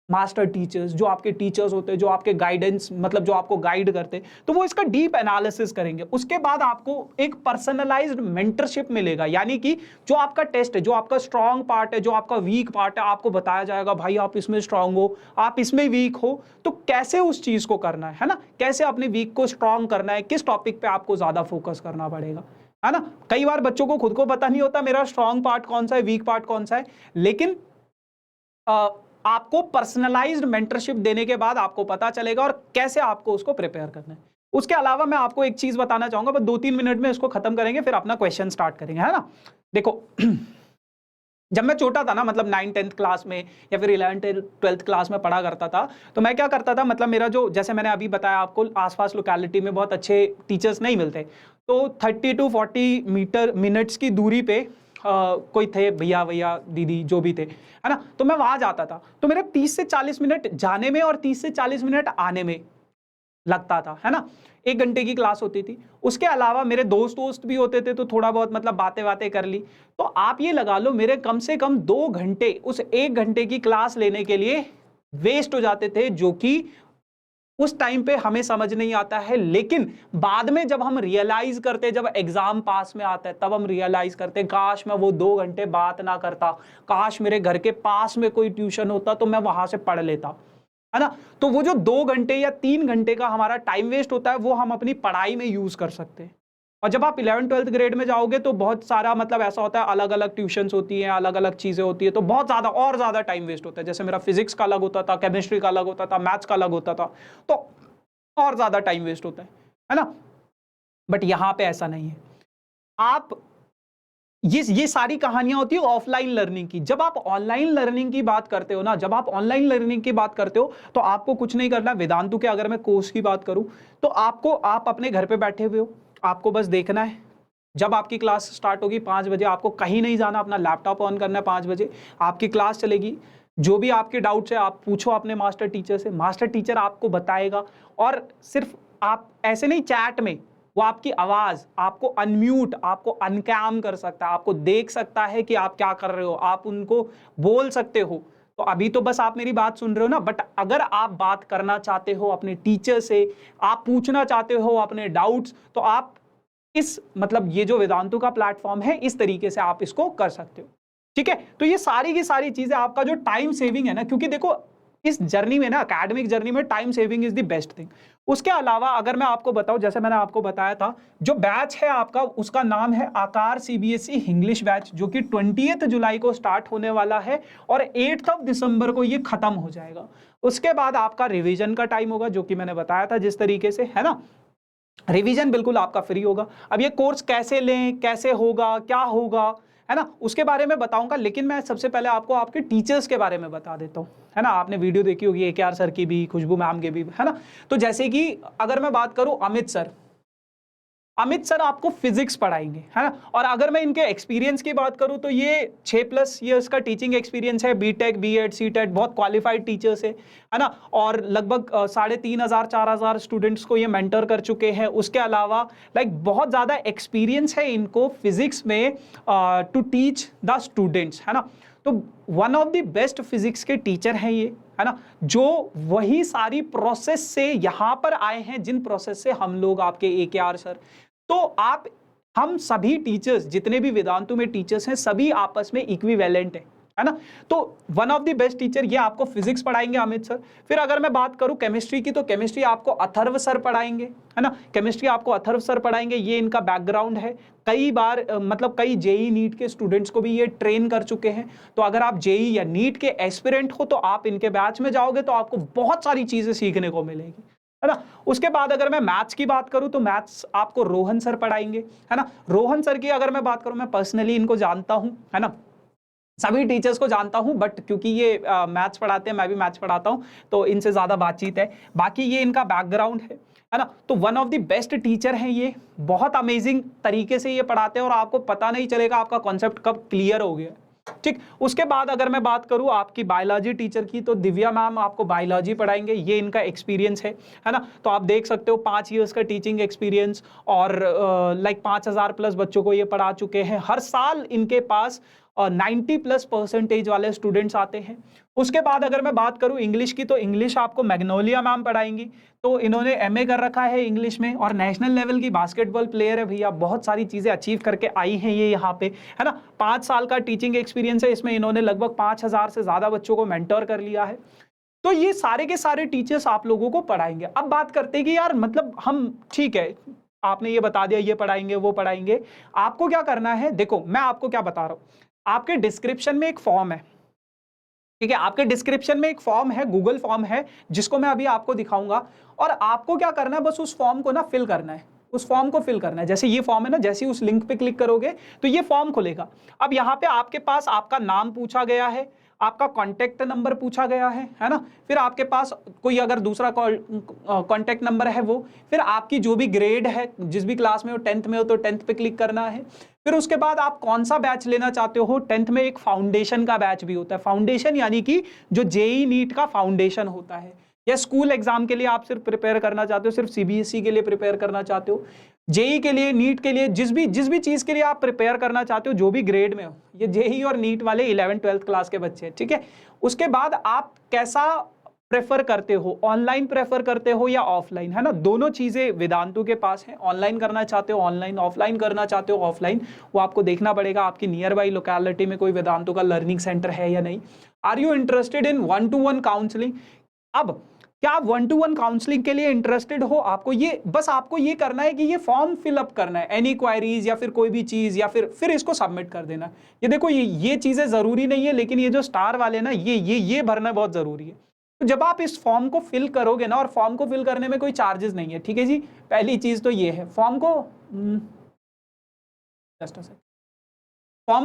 मास्टर टीचर्स, जो आपके टीचर्स होते हैं, जो आपके गाइडेंस मतलब जो आपको गाइड करते हैं, तो वो इसका डीप एनालिसिस करेंगे। उसके बाद आपको एक पर्सनलाइज्ड मेंटरशिप मिलेगा, यानी कि जो आपका टेस्ट है, जो आपका स्ट्रांग पार्ट है, जो आपका वीक पार्ट है, आपको बताया जाएगा भाई आप इसमें स्ट्रांग हो, आप इसमें वीक हो, तो कैसे उस चीज को करना है ना, कैसे अपने वीक को स्ट्रांग करना है, किस टॉपिक पे आपको ज्यादा फोकस करना पड़ेगा, है ना। कई बार बच्चों को खुद को पता नहीं होता मेरा स्ट्रांग पार्ट कौन सा है, वीक पार्ट कौन सा है, लेकिन आपको पर्सनलाइज्ड मेंटरशिप देने के बाद आपको पता चलेगा और कैसे आपको उसको प्रिपेयर करना है। उसके अलावा मैं आपको एक चीज बताना चाहूंगा, बस 2-3 मिनट में इसको खत्म करेंगे, फिर अपना क्वेश्चन स्टार्ट करेंगे, है ना। देखो जब मैं छोटा था ना, मतलब 9th-10th क्लास में या फिर 11th-12th क्लास में पढ़ा करता था, तो मैं क्या करता था, मतलब मेरा जो, जैसे मैंने अभी बताया आपको, आसपास लोकेलिटी में बहुत अच्छे टीचर्स नहीं मिलते, तो 30 to 40 मिनट्स की दूरी पे कोई थे भैया दीदी जो भी थे, है ना, तो मैं वहां जाता था। तो मेरा 30 से 40 मिनट जाने में और 30 से 40 मिनट आने में लगता था, है ना। 1 घंटे की क्लास होती थी। उसके अलावा मेरे दोस्त भी होते थे, तो थोड़ा बहुत मतलब बातें कर ली। तो आप ये लगा लो मेरे कम से कम 2 घंटे उस 1 घंटे की क्लास लेने के लिए वेस्ट हो जाते थे, जो कि उस टाइम पे हमें समझ नहीं आता है। लेकिन बाद में जब हम रियलाइज करते, जब एग्जाम पास में आता है, तब हम रियलाइज करते काश मैं वो 2 घंटे बात ना करता, काश मेरे घर के पास में कोई ट्यूशन होता तो मैं वहां से पढ़ लेता, है ना। तो वो जो 2 घंटे या 3 घंटे का हमारा टाइम वेस्ट होता है, वो हम अपनी पढ़ाई में यूज कर सकते हैं। और जब आप 11th-12th ग्रेड में जाओगे तो बहुत सारा मतलब ऐसा होता है, अलग अलग ट्यूशंस होती हैं, अलग अलग चीजें होती है, तो बहुत ज्यादा और ज्यादा टाइम वेस्ट होता है। जैसे मेरा फिजिक्स का अलग होता था, केमिस्ट्री का अलग होता था, मैथ्स का अलग होता था, तो और ज्यादा टाइम वेस्ट होता है ना। बट यहां पे ऐसा नहीं है। आप ये सारी कहानियां होती है ऑफलाइन लर्निंग की। जब आप ऑनलाइन लर्निंग की बात करते हो ना, जब आप ऑनलाइन लर्निंग की बात करते हो, तो आपको कुछ नहीं करना। वेदांतु के अगर मैं कोर्स की बात करूं, तो आप अपने घर पे बैठे हुए हो, आपको बस देखना है, जब आपकी क्लास स्टार्ट होगी 5 बजे, आपको कहीं नहीं जाना, अपना लैपटॉप ऑन करना है, 5 बजे आपकी क्लास चलेगी। जो भी आपके डाउट्स है आप पूछो अपने मास्टर टीचर से, मास्टर टीचर आपको बताएगा। और सिर्फ आप ऐसे नहीं चैट में, वो आपकी आवाज, आपको अनम्यूट, आपको अनकैम कर सकता है, आपको देख सकता है कि आप क्या कर रहे हो, आप उनको बोल सकते हो। तो अभी तो बस आप मेरी बात सुन रहे हो ना, बट अगर आप बात करना चाहते हो अपने टीचर से, आप पूछना चाहते हो अपने डाउट्स, तो आप इस मतलब ये जो वेदांतु का प्लेटफॉर्म है, इस तरीके से आप इसको कर सकते हो। ठीक है, तो ये सारी की सारी चीजें आपका जो टाइम सेविंग है ना, क्योंकि देखो इस जर्नी में ना, एकेडमिक जर्नी में time saving is the best thing. उसके अलावा अगर मैं आपको बताऊं, जैसे मैंने आपको बताया था, जो बैच है आपका उसका नाम है आकार सीबीएसई इंग्लिश बैच, जो कि 20 जुलाई को स्टार्ट होने वाला है और 8 दिसंबर को ये खत्म हो जाएगा। उसके बाद आपका रिवीजन का टाइम होगा, जो कि मैंने बताया था जिस तरीके से, है ना, रिवीजन बिल्कुल आपका फ्री होगा। अब ये कोर्स कैसे लें, कैसे होगा, क्या होगा, है ना, उसके बारे में बताऊंगा, लेकिन मैं सबसे पहले आपको आपके टीचर्स के बारे में बता देता हूँ, है ना। आपने वीडियो देखी होगी AKR सर की भी, खुशबू मैम के भी, है ना। तो जैसे कि अगर मैं बात करूं अमित सर आपको फिजिक्स पढ़ाएंगे, है ना। और अगर मैं इनके एक्सपीरियंस की बात करूं तो ये 6+ ईयर्स का टीचिंग एक्सपीरियंस है, बीटेक, बीएड, सीटेट, बहुत क्वालिफाइड टीचर्स है ना। और लगभग 3,500 4,000 स्टूडेंट्स को ये मेंटर कर चुके हैं। उसके अलावा लाइक बहुत ज़्यादा एक्सपीरियंस है इनको फिजिक्स में टू टीच द स्टूडेंट्स, है ना। तो one of the best physics के टीचर हैं ये, है ना, जो वही सारी प्रोसेस से यहाँ पर आए हैं जिन प्रोसेस से हम लोग आपके AKR सर। तो आप, हम सभी टीचर्स, जितने भी वेदांतु में टीचर्स हैं, सभी आपस में इक्विवेलेंट है ना। तो one of the best teacher ये आपको फिजिक्स पढ़ाएंगे अमित सर। फिर अगर मैं बात करूं केमिस्ट्री की, तो केमिस्ट्री आपको अथर्व सर पढ़ाएंगे, है ना। केमिस्ट्री आपको अथर्व सर पढ़ाएंगे, ये इनका बैकग्राउंड है। कई बार मतलब कई जेई नीट के स्टूडेंट्स को भी ये ट्रेन कर चुके हैं। तो अगर आप जेई या नीट के एस्पिरेंट हो तो आप इनके बैच में जाओगे तो आपको बहुत सारी चीजें सीखने को मिलेगी, है ना। उसके बाद अगर मैं मैथ्स की बात करूं तो मैथ्स आपको रोहन सर पढ़ाएंगे, है ना। रोहन सर की अगर मैं बात करूं, मैं पर्सनली इनको जानता हूं, है ना, सभी टीचर्स को जानता हूं, बट क्योंकि ये मैथ्स पढ़ाते हैं, मैं भी मैथ्स पढ़ाता हूं, तो इनसे ज्यादा बातचीत है। बाकी ये इनका बैकग्राउंड है ना। तो one of the best teacher हैं ये, बहुत अमेजिंग तरीके से ये पढ़ाते हैं और आपको पता नहीं चलेगा आपका कॉन्सेप्ट कब क्लियर हो गया। ठीक, उसके बाद अगर मैं बात करूं आपकी बायोलॉजी टीचर की, तो दिव्या मैम आपको बायोलॉजी पढ़ाएंगे, ये इनका एक्सपीरियंस है ना। तो आप देख सकते हो 5 ईयर्स का टीचिंग एक्सपीरियंस और लाइक 5,000+ बच्चों को ये पढ़ा चुके हैं। हर साल इनके पास 90+% वाले स्टूडेंट्स आते हैं। उसके बाद अगर मैं बात करूं इंग्लिश की, तो इंग्लिश आपको मैग्नोलिया मैम पढ़ाएंगी। तो इन्होंने MA कर रखा है इंग्लिश में और नेशनल लेवल की बास्केटबॉल प्लेयर है भैया, बहुत सारी चीज़ें अचीव करके आई हैं ये यहाँ पे, है ना। 5 साल का टीचिंग एक्सपीरियंस है, इसमें इन्होंने लगभग 5,000 से ज़्यादा बच्चों को मेंटर कर लिया है। तो ये सारे के सारे टीचर्स आप लोगों को पढ़ाएंगे। अब बात करते हैं कि यार मतलब हम, ठीक है, आपने ये बता दिया ये पढ़ाएंगे वो पढ़ाएंगे, आपको क्या करना है। देखो मैं आपको क्या बता रहा हूँ, आपके डिस्क्रिप्शन में एक फॉर्म है, ठीक है, आपके डिस्क्रिप्शन में एक फॉर्म है, गूगल फॉर्म है, जिसको मैं अभी आपको दिखाऊंगा। और आपको क्या करना है, बस उस फॉर्म को ना फिल करना है, उस फॉर्म को फिल करना है। जैसे ये फॉर्म है ना, जैसे ही उस लिंक पे क्लिक करोगे तो ये फॉर्म खुलेगा। अब यहाँ पे आपके पास आपका नाम पूछा गया है, आपका कॉन्टैक्ट नंबर पूछा गया है ना। फिर आपके पास कोई अगर दूसरा कॉन्टैक्ट नंबर है वो, फिर आपकी जो भी ग्रेड है, जिस भी क्लास में हो, 10th में हो तो 10th पे क्लिक करना है। फिर उसके बाद आप कौन सा बैच लेना चाहते हो। 10th में एक फाउंडेशन का बैच भी होता है, फाउंडेशन यानी कि जो जेई नीट का फाउंडेशन होता है, या स्कूल एग्जाम के लिए आप सिर्फ प्रिपेयर करना चाहते हो, सिर्फ CBSE के लिए प्रिपेयर करना चाहते हो, जेई के लिए, नीट के लिए, जिस भी चीज के लिए आप प्रिपेयर करना चाहते हो, जो भी ग्रेड में हो, ये जेई और नीट वाले 11th 12th क्लास के बच्चे हैं, ठीक है। उसके बाद आप कैसा प्रेफर करते हो, ऑनलाइन प्रेफर करते हो या ऑफलाइन, है ना। दोनों चीजें वेदांतु के पास है। ऑनलाइन करना चाहते हो ऑनलाइन, ऑफलाइन करना चाहते हो ऑफलाइन, वो आपको देखना पड़ेगा आपकी नियर बाई लोकेलिटी में कोई वेदांतु का लर्निंग सेंटर है या नहीं। Are you interested in 1-to-1 counselling. अब क्या आप 1-to-1 काउंसलिंग के लिए इंटरेस्टेड हो, आपको ये बस आपको ये करना है कि ये फॉर्म फिलअप करना है, एनी क्वायरीज या फिर कोई भी चीज, या फिर इसको सबमिट कर देना। ये देखो ये चीजें जरूरी नहीं है, लेकिन ये जो स्टार वाले ना, ये भरना बहुत जरूरी है। तो जब आप इस फॉर्म को फिल करोगे ना, और फॉर्म को फिल करने में कोई चार्जेस नहीं है, ठीक है जी। पहली चीज तो ये है, फॉर्म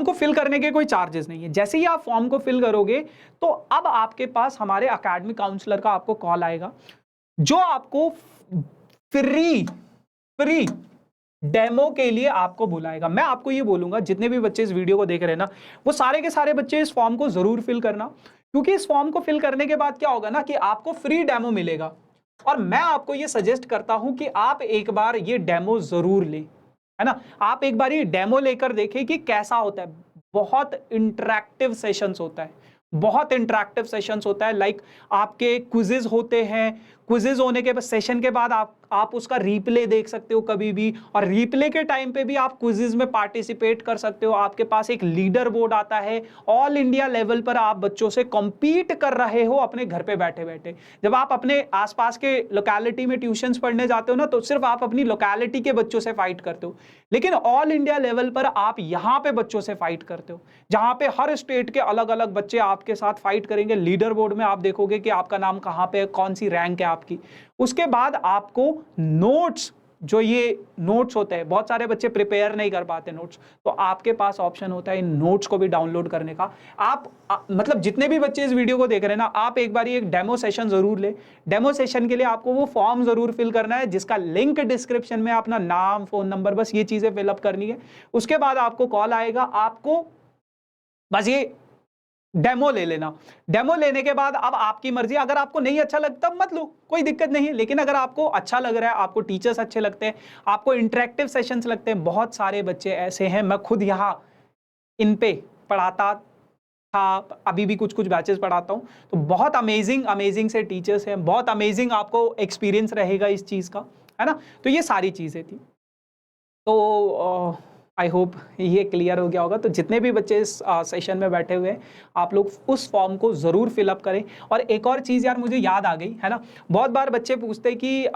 को फिल करने के कोई चार्जेस नहीं है। जैसे ही आप फॉर्म को फिल करोगे तो अब आपके पास हमारे एकेडमिक काउंसलर का आपको कॉल आएगा, जो आपको फ्री डेमो के लिए आपको बुलाएगा। मैं आपको ये बोलूंगा, जितने भी बच्चे इस वीडियो को देख रहे हैं ना, वो सारे के सारे बच्चे इस फॉर्म को जरूर फिल करना, क्योंकि इस फॉर्म को फिल करने के बाद क्या होगा ना कि आपको फ्री डेमो मिलेगा। और मैं आपको ये सजेस्ट करता हूं कि आप एक बार ये डेमो जरूर लें, है ना। आप एक बार ये डेमो लेकर देखें कि कैसा होता है। बहुत इंटरैक्टिव सेशंस होता है, बहुत इंटरैक्टिव सेशंस होता है। लाइक आपके क्विजेज होते हैं, क्विजेज होने के सेशन के बाद आप उसका रिप्ले देख सकते हो कभी भी, और रिप्ले के टाइम पे भी आप क्विजेज में पार्टिसिपेट कर सकते हो। आपके पास एक लीडर बोर्ड आता है, ऑल इंडिया लेवल पर आप बच्चों से कॉम्पीट कर रहे हो अपने घर पे बैठे बैठे। जब आप अपने आसपास के लोकेलिटी में ट्यूशंस पढ़ने जाते हो ना, तो सिर्फ आप अपनी लोकेलिटी के बच्चों से फाइट करते हो, लेकिन ऑल इंडिया लेवल पर आप यहाँ पे बच्चों से फाइट करते हो, जहां पे हर स्टेट के अलग अलग बच्चे आपके साथ फाइट करेंगे। लीडर बोर्ड में आप देखोगे कि आपका नाम कहाँ पे, कौन सी रैंक है आपकी। उसके बाद आपको नोट्स, जो ये नोट्स होते हैं, बहुत सारे बच्चे प्रिपेयर नहीं कर पाते नोट्स, तो आपके पास ऑप्शन होता है इन नोट्स को भी डाउनलोड करने का। मतलब जितने भी बच्चे इस वीडियो को देख रहे हैं ना, आप एक बार एक डेमो सेशन जरूर ले। डेमो सेशन के लिए आपको वो फॉर्म जरूर फिल करना है, जिसका लिंक डिस्क्रिप्शन में, अपना नाम, फोन नंबर, बस ये चीजें फिलअप करनी है। उसके बाद आपको कॉल आएगा, आपको बस ये डेमो ले लेना। डेमो लेने के बाद अब आपकी मर्जी, अगर आपको नहीं अच्छा लगता मत लो, कोई दिक्कत नहीं है। लेकिन अगर आपको अच्छा लग रहा है, आपको टीचर्स अच्छे लगते हैं, आपको इंटरेक्टिव सेशंस लगते हैं, बहुत सारे बच्चे ऐसे हैं, मैं खुद यहाँ इन पे पढ़ाता था, अभी भी कुछ कुछ बैचेस पढ़ाता हूँ, तो बहुत अमेजिंग से टीचर्स हैं, बहुत अमेजिंग आपको एक्सपीरियंस रहेगा इस चीज़ का, है ना। तो ये सारी चीज़ें थी। तो आई होप ये क्लियर हो गया होगा। तो जितने भी बच्चे इस सेशन में बैठे हुए हैं, आप लोग उस फॉर्म को ज़रूर फिलअप करें। और एक और चीज़ यार मुझे याद आ गई, है ना, बहुत बार बच्चे पूछते हैं कि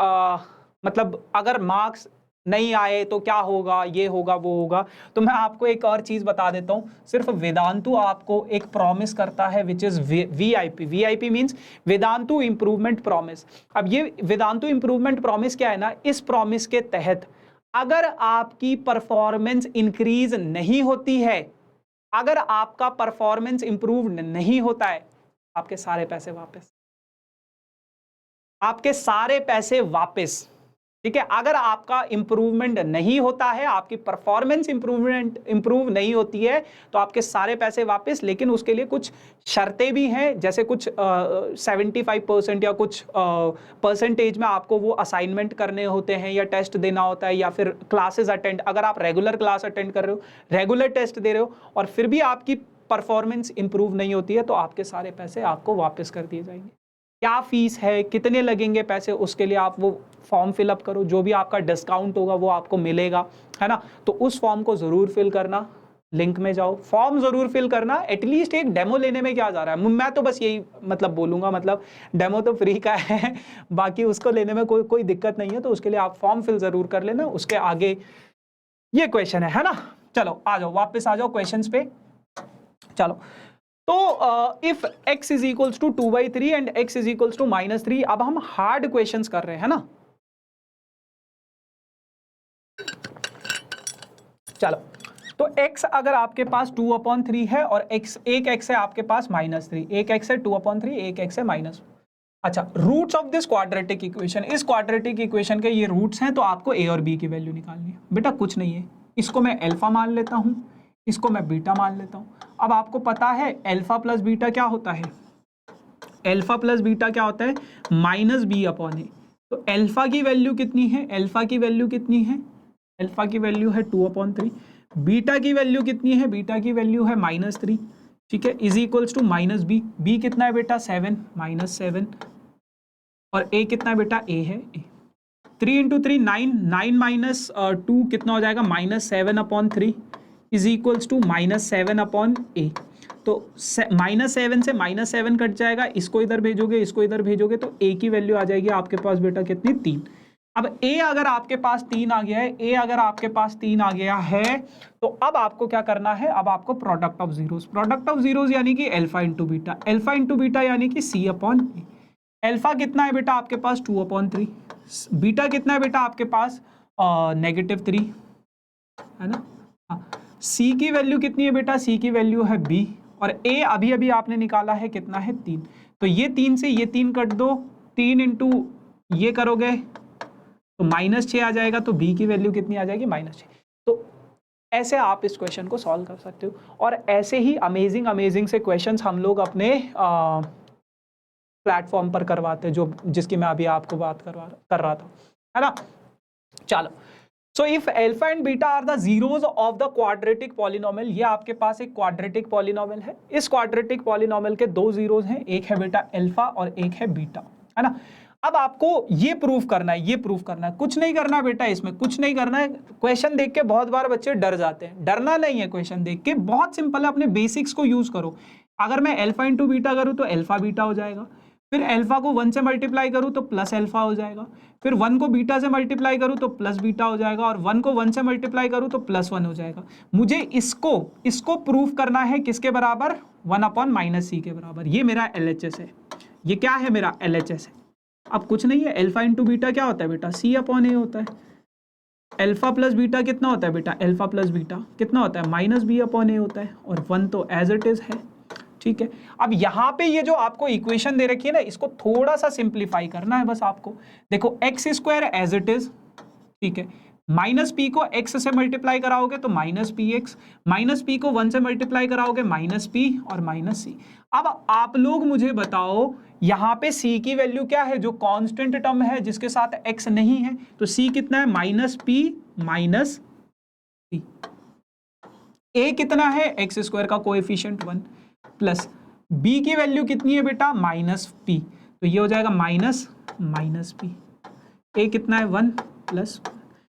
मतलब अगर मार्क्स नहीं आए तो क्या होगा, ये होगा वो होगा। तो मैं आपको एक और चीज़ बता देता हूँ। सिर्फ वेदांतु आपको एक प्रॉमिस करता है, which is VIP। VIP means Vedantu improvement promise. अब ये वेदांतु इम्प्रूवमेंट प्रॉमिस क्या है ना, इस प्रॉमिस के तहत अगर आपकी परफॉर्मेंस इंक्रीज नहीं होती है, अगर आपका परफॉर्मेंस इंप्रूव नहीं होता है, आपके सारे पैसे वापस, आपके सारे पैसे वापस। ठीक है, अगर आपका इंप्रूवमेंट नहीं होता है, आपकी परफॉर्मेंस इंप्रूव नहीं होती है, तो आपके सारे पैसे वापस। लेकिन उसके लिए कुछ शर्तें भी हैं, जैसे कुछ 75% या कुछ परसेंटेज में आपको वो असाइनमेंट करने होते हैं, या टेस्ट देना होता है, या फिर क्लासेस अटेंड, अगर आप रेगुलर क्लास अटेंड कर रहे हो, रेगुलर टेस्ट दे रहे हो, और फिर भी आपकी परफॉर्मेंस इंप्रूव नहीं होती है, तो आपके सारे पैसे आपको वापस कर दिए जाएंगे। क्या फीस है, कितने लगेंगे पैसे, उसके लिए आप वो फॉर्म फिलअप करो, जो भी आपका डिस्काउंट होगा वो आपको मिलेगा, है ना। तो उस फॉर्म को जरूर फिल करना, लिंक में जाओ, फॉर्म जरूर फिल करना। एटलीस्ट एक डेमो लेने में क्या जा रहा है, मैं तो बस यही मतलब बोलूंगा, मतलब डेमो तो फ्री का है बाकी उसको लेने में कोई दिक्कत नहीं है। तो उसके लिए आप फॉर्म फिल जरूर कर लेना। उसके आगे ये क्वेश्चन है ना। चलो आ जाओ, वापस आ जाओ क्वेश्चन पे। चलो, तो if x is equals to 2/3 and x is equals to -3, अब हम हार्ड क्वेश्चंस कर रहे हैं, है ना। चलो, तो x अगर आपके पास 2/3 है, और एक x है आपके पास -3, एक x है 2/3, एक x है -। अच्छा, roots of this quadratic equation, इस क्वाड्रेटिक इक्वेशन के ये रूट्स हैं, तो आपको a और b की वैल्यू निकालनी है। बेटा कुछ नहीं है, इसको मैं अल्फा मान लेता हूं, इसको मैं बीटा मान लेता हूं। अब आपको पता है अल्फा प्लस बीटा क्या होता है, अल्फा प्लस बीटा क्या होता है, -b/a। तो अल्फा की वैल्यू कितनी है, अल्फा की वैल्यू कितनी है, अल्फा की वैल्यू है 2/3। बीटा की वैल्यू कितनी है, बीटा की वैल्यू है -3। ठीक है, is equals to -b। b कितना है बेटा, 7, -7। और a कितना है बेटा, a है a। 3 × 3 9, 9 - 2 कितना हो जाएगा, -7/3 इज इक्वल्स टू -7/a। तो -7 से -7 कट जाएगा, इसको इधर भेजोगे, इसको इधर भेजोगे, तो a की वैल्यू आ जाएगी आपके पास बेटा कितनी, 3। अब a अगर आपके पास 3 आ गया है, a अगर आपके पास 3 आ गया है, तो अब आपको क्या करना है, अब आपको प्रोडक्ट ऑफ जीरोस यानी कि अल्फा इंटू बीटा यानी कि c/a। अल्फा कितना है बेटा आपके पास, 2/3। बीटा कितना है बेटा आपके पास, -3, है ना। सी की वैल्यू कितनी है बेटा, सी की वैल्यू है b। और a अभी अभी आपने निकाला है कितना है, 3। तो ये 3 से ये 3 कट दो, 3 इंटू ये करोगे तो -6 आ जाएगा। तो b की वैल्यू कितनी आ जाएगी, -6। तो ऐसे आप इस क्वेश्चन को सॉल्व कर सकते हो। और ऐसे ही अमेजिंग से क्वेश्चंस हम लोग अपने प्लेटफॉर्म पर करवाते हैं, जो जिसकी मैं अभी आपको बात कर रहा था, है ना। चलो, so if alpha and beta are the zeros of the quadratic polynomial, ये आपके पास एक क्वाड्रेटिक पॉलिनोमियल है। इस क्वाड्रेटिक पॉलिनोमियल के दो जीरोज हैं, एक है बेटा अल्फा और एक है बीटा, है ना। अब आपको ये प्रूफ करना है, ये प्रूफ करना है, कुछ नहीं करना बेटा, इसमें कुछ नहीं करना है। क्वेश्चन देख के बहुत बार बच्चे डर जाते हैं, डरना नहीं है क्वेश्चन देख के, बहुत सिंपल है, अपने बेसिक्स को यूज करो। अगर मैं अल्फा इंटू बीटा करूँ तो अल्फा बीटा हो जाएगा, फिर अल्फा को 1 से मल्टीप्लाई करूँ तो प्लस अल्फा हो जाएगा, फिर 1 को बीटा से मल्टीप्लाई करूँ तो प्लस बीटा हो जाएगा, और 1 को 1 से मल्टीप्लाई करूँ तो प्लस 1 हो जाएगा। मुझे इसको प्रूफ करना है किसके बराबर, 1/-c के बराबर। ये मेरा LHS है, ये क्या है मेरा LHS है। अब कुछ नहीं है, अल्फा इंटू बीटा क्या होता है बेटा, c/a होता है। अल्फा प्लस बीटा कितना होता है बेटा, अल्फा प्लस बीटा कितना होता है, -b/a होता है, और 1 तो एज इट इज है, ठीक है। अब यहाँ पे ये जो आपको इक्वेशन दे रखी है ना, इसको थोड़ा सा सिंप्लीफाई करना है बस आपको। देखो x² एज इट इज, ठीक है, -p को x से मल्टीप्लाई कराओगे तो -px, -p को 1 से मल्टीप्लाई कराओगे -p और -c। अब आप लोग मुझे बताओ, यहाँ पे c की वैल्यू क्या है, जो कांस्टेंट टर्म है जिसके साथ x नहीं है, तो c कितना है, -p -p। a कितना है, x² का कोएफिशिएंट 1, प्लस b की वैल्यू कितनी है बेटा, -p, तो ये हो जाएगा -p। a कितना है, 1 प्लस,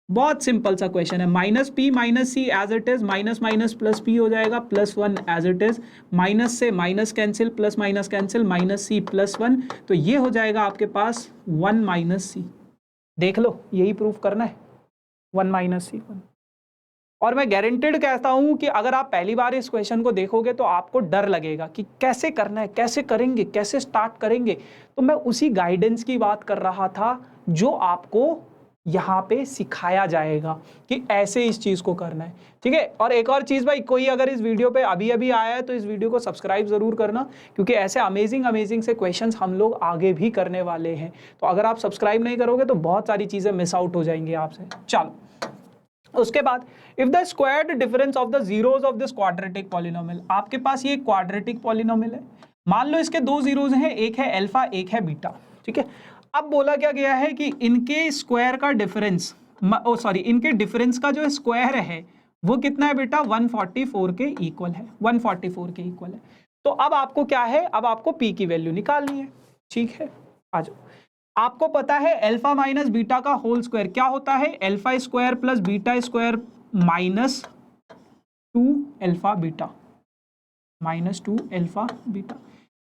बहुत सिंपल सा क्वेश्चन है। -p -c as it is, minus plus p हो जाएगा, +1 एज इट इज, माइनस से minus cancel, plus minus cancel, -c +1, तो ये हो जाएगा आपके पास 1 - c। देख लो, यही प्रूफ करना है, 1 - c 1। और मैं गारंटेड कहता हूं कि अगर आप पहली बार इस क्वेश्चन को देखोगे तो आपको डर लगेगा कि कैसे करना है, कैसे करेंगे, कैसे स्टार्ट करेंगे। तो मैं उसी गाइडेंस की बात कर रहा था जो आपको यहाँ पे सिखाया जाएगा कि ऐसे इस चीज को करना है, ठीक है। और एक और चीज भाई, कोई अगर इस वीडियो पे अभी अभी आया है तो इस वीडियो को सब्सक्राइब जरूर करना, क्योंकि ऐसे अमेजिंग से क्वेश्चंस हम लोग आगे भी करने वाले हैं। तो अगर आप सब्सक्राइब नहीं करोगे तो बहुत सारी चीजें मिस आउट हो जाएंगी आपसे। चलो, उसके बाद if the squared difference of the zeros of this quadratic polynomial, आपके पास ये क्वाड्रेटिक पॉलिनोमियल है, मान लो इसके दो जीरोज हैं, एक है अल्फा एक है बीटा, ठीक है। अब बोला क्या गया है कि इनके स्क्वायर का डिफरेंस, इनके डिफरेंस का जो स्क्वायर है वो कितना है बेटा, 144 के इक्वल है, 144 के इक्वल है। तो अब आपको क्या है, अब आपको p की वैल्यू निकालनी है, ठीक है। आ जाओ, आपको पता है अल्फा माइनस बीटा का होल स्क्वायर क्या होता है, alpha square plus beta square -2 alpha beta, -2 alpha beta.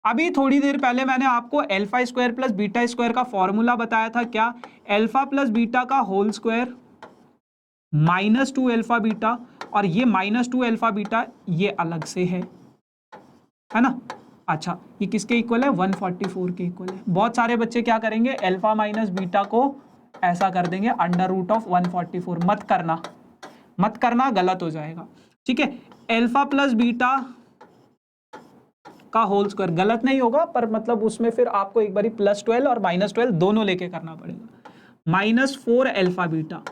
अभी थोड़ी देर पहले मैंने आपको alpha square plus beta square का फॉर्मूला बताया था, क्या, अल्फा प्लस बीटा का होल स्क्वायर -2 अल्फा बीटा, और ये -2 अल्फा बीटा ये अलग से है ना। अच्छा, ये किसके इक्वल है, 144 के इक्वल है। बहुत सारे बच्चे क्या करेंगे, अल्फा माइनस बीटा को ऐसा कर देंगे √144। मत करना, गलत हो जाएगा, ठीक है। अल्फा प्लस बीटा का होल स्क्वायर गलत नहीं होगा, पर मतलब उसमें फिर आपको एक बारी +12 और -12 दोनों लेके करना पड़ेगा। -4 अल्फा बीटा,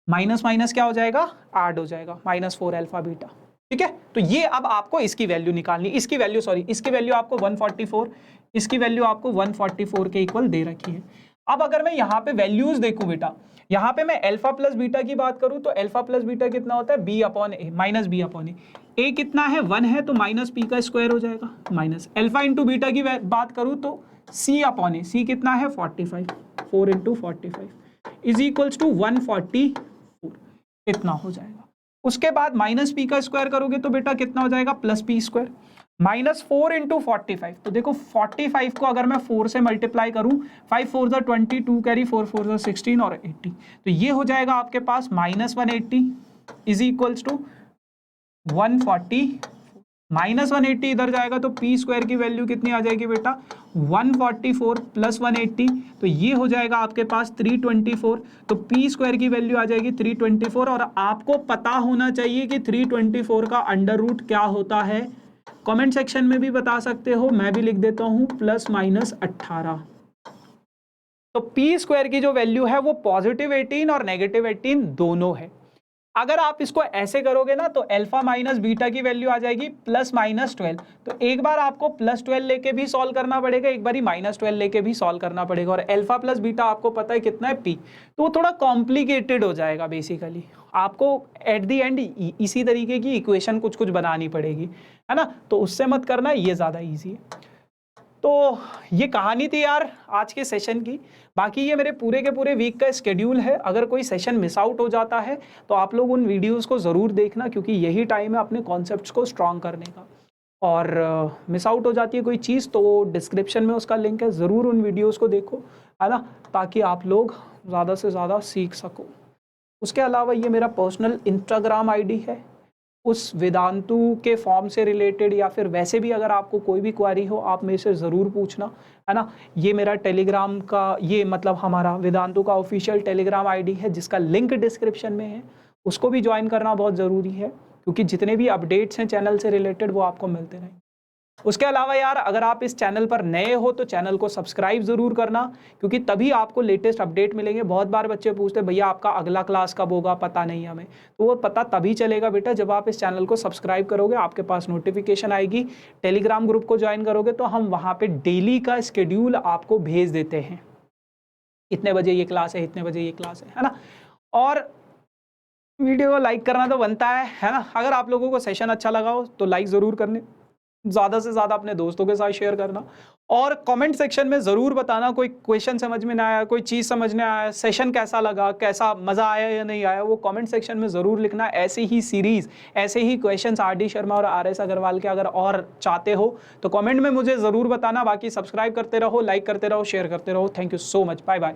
माइनस क्या हो जाएगा, ऐड हो जाएगा, -4 अल्फा बीटा, ठीक है। तो ये अब आपको इसकी वैल्यू निकालनी, इसकी वैल्यू आपको 144, इसकी वैल्यू आपको 144 के इक्वल दे रखी है। अब अगर मैं यहाँ पे वैल्यूज देखूं बेटा, यहाँ पे मैं अल्फा प्लस बीटा की बात करूं तो अल्फा प्लस बीटा कितना होता है, b/a, -b/a। a कितना है, 1 है, तो -p का स्क्वायर हो जाएगा, माइनस अल्फा इंटू बीटा की बात करूं तो c/a, c कितना है, 45, 4 × 45 इज इक्वल्स टू 144, इतना हो जाएगा। उसके बाद -p का स्क्वायर करोगे तो बेटा कितना हो जाएगा, +p², -4 × 45, तो देखो 45 को अगर मैं 4 से मल्टीप्लाई करूं, 5 4 = 22, कैरी 4 4 = 16 और 80, तो ये हो जाएगा आपके पास -180 इज इक्वल्स टू 140, -180 इधर जाएगा तो p² की वैल्यू कितनी आ जाएगी बेटा, 144 + 180, तो ये हो जाएगा आपके पास 324, तो p² की वैल्यू आ जाएगी 324। और आपको पता होना चाहिए कि 324 का √ क्या होता है, कमेंट सेक्शन में भी बता सकते हो, मैं भी लिख देता हूं ±18। तो p² की जो वैल्यू है वो +18 और -18 दोनों है। अगर आप इसको ऐसे करोगे ना तो अल्फा माइनस बीटा की वैल्यू आ जाएगी +-12। तो एक बार आपको +12 लेके भी सॉल्व करना पड़ेगा, एक बार ही -12 लेके भी सॉल्व करना पड़ेगा। और अल्फा प्लस बीटा आपको पता है कितना है, p। तो वो थोड़ा कॉम्प्लिकेटेड हो जाएगा। बेसिकली आपको एट द एंड इसी तरीके की इक्वेशन कुछ कुछ बनानी पड़ेगी, है ना। तो उससे मत करना, ये ज़्यादा ईजी है। तो ये कहानी थी यार आज के सेशन की। बाकी ये मेरे पूरे के पूरे वीक का स्केड्यूल है। अगर कोई सेशन मिस आउट हो जाता है तो आप लोग उन वीडियोस को ज़रूर देखना, क्योंकि यही टाइम है अपने कॉन्सेप्ट्स को स्ट्रॉन्ग करने का। और मिस आउट हो जाती है कोई चीज़ तो डिस्क्रिप्शन में उसका लिंक है, ज़रूर उन वीडियोज़ को देखो, है ना, ताकि आप लोग ज़्यादा से ज़्यादा सीख सको। उसके अलावा ये मेरा पर्सनल इंस्टाग्राम आईडी है, उस वेदांतु के फॉर्म से रिलेटेड या फिर वैसे भी अगर आपको कोई भी क्वारी हो आप मेरे से ज़रूर पूछना, है ना। ये मेरा टेलीग्राम का, ये मतलब हमारा वेदांतु का ऑफिशियल टेलीग्राम आईडी है, जिसका लिंक डिस्क्रिप्शन में है। उसको भी ज्वाइन करना बहुत ज़रूरी है, क्योंकि जितने भी अपडेट्स हैं चैनल से रिलेटेड वो आपको मिलते रहेंगे। उसके अलावा यार अगर आप इस चैनल पर नए हो तो चैनल को सब्सक्राइब ज़रूर करना, क्योंकि तभी आपको लेटेस्ट अपडेट मिलेंगे। बहुत बार बच्चे पूछते हैं भैया आपका अगला क्लास कब होगा, पता नहीं हमें। तो वो पता तभी चलेगा बेटा जब आप इस चैनल को सब्सक्राइब करोगे, आपके पास नोटिफिकेशन आएगी। टेलीग्राम ग्रुप को ज्वाइन करोगे तो हम वहाँ पर डेली का स्केड्यूल आपको भेज देते हैं, इतने बजे ये क्लास है, इतने बजे ये क्लास है ना। और वीडियो को लाइक करना तो बनता है ना। अगर आप लोगों को सेशन अच्छा लगा हो तो लाइक ज़रूर करने, ज़्यादा से ज़्यादा अपने दोस्तों के साथ शेयर करना। और कमेंट सेक्शन में ज़रूर बताना कोई क्वेश्चन समझ में ना आया, कोई चीज़ समझ में आया, सेशन कैसा लगा, कैसा मज़ा आया या नहीं आया, वो कमेंट सेक्शन में ज़रूर लिखना। ऐसे ही सीरीज़, ऐसे ही क्वेश्चंस RD शर्मा और RS अग्रवाल के अगर और चाहते हो तो कमेंट में मुझे ज़रूर बताना। बाकी सब्सक्राइब करते रहो, लाइक करते रहो, शेयर करते रहो। Thank you so much, bye bye.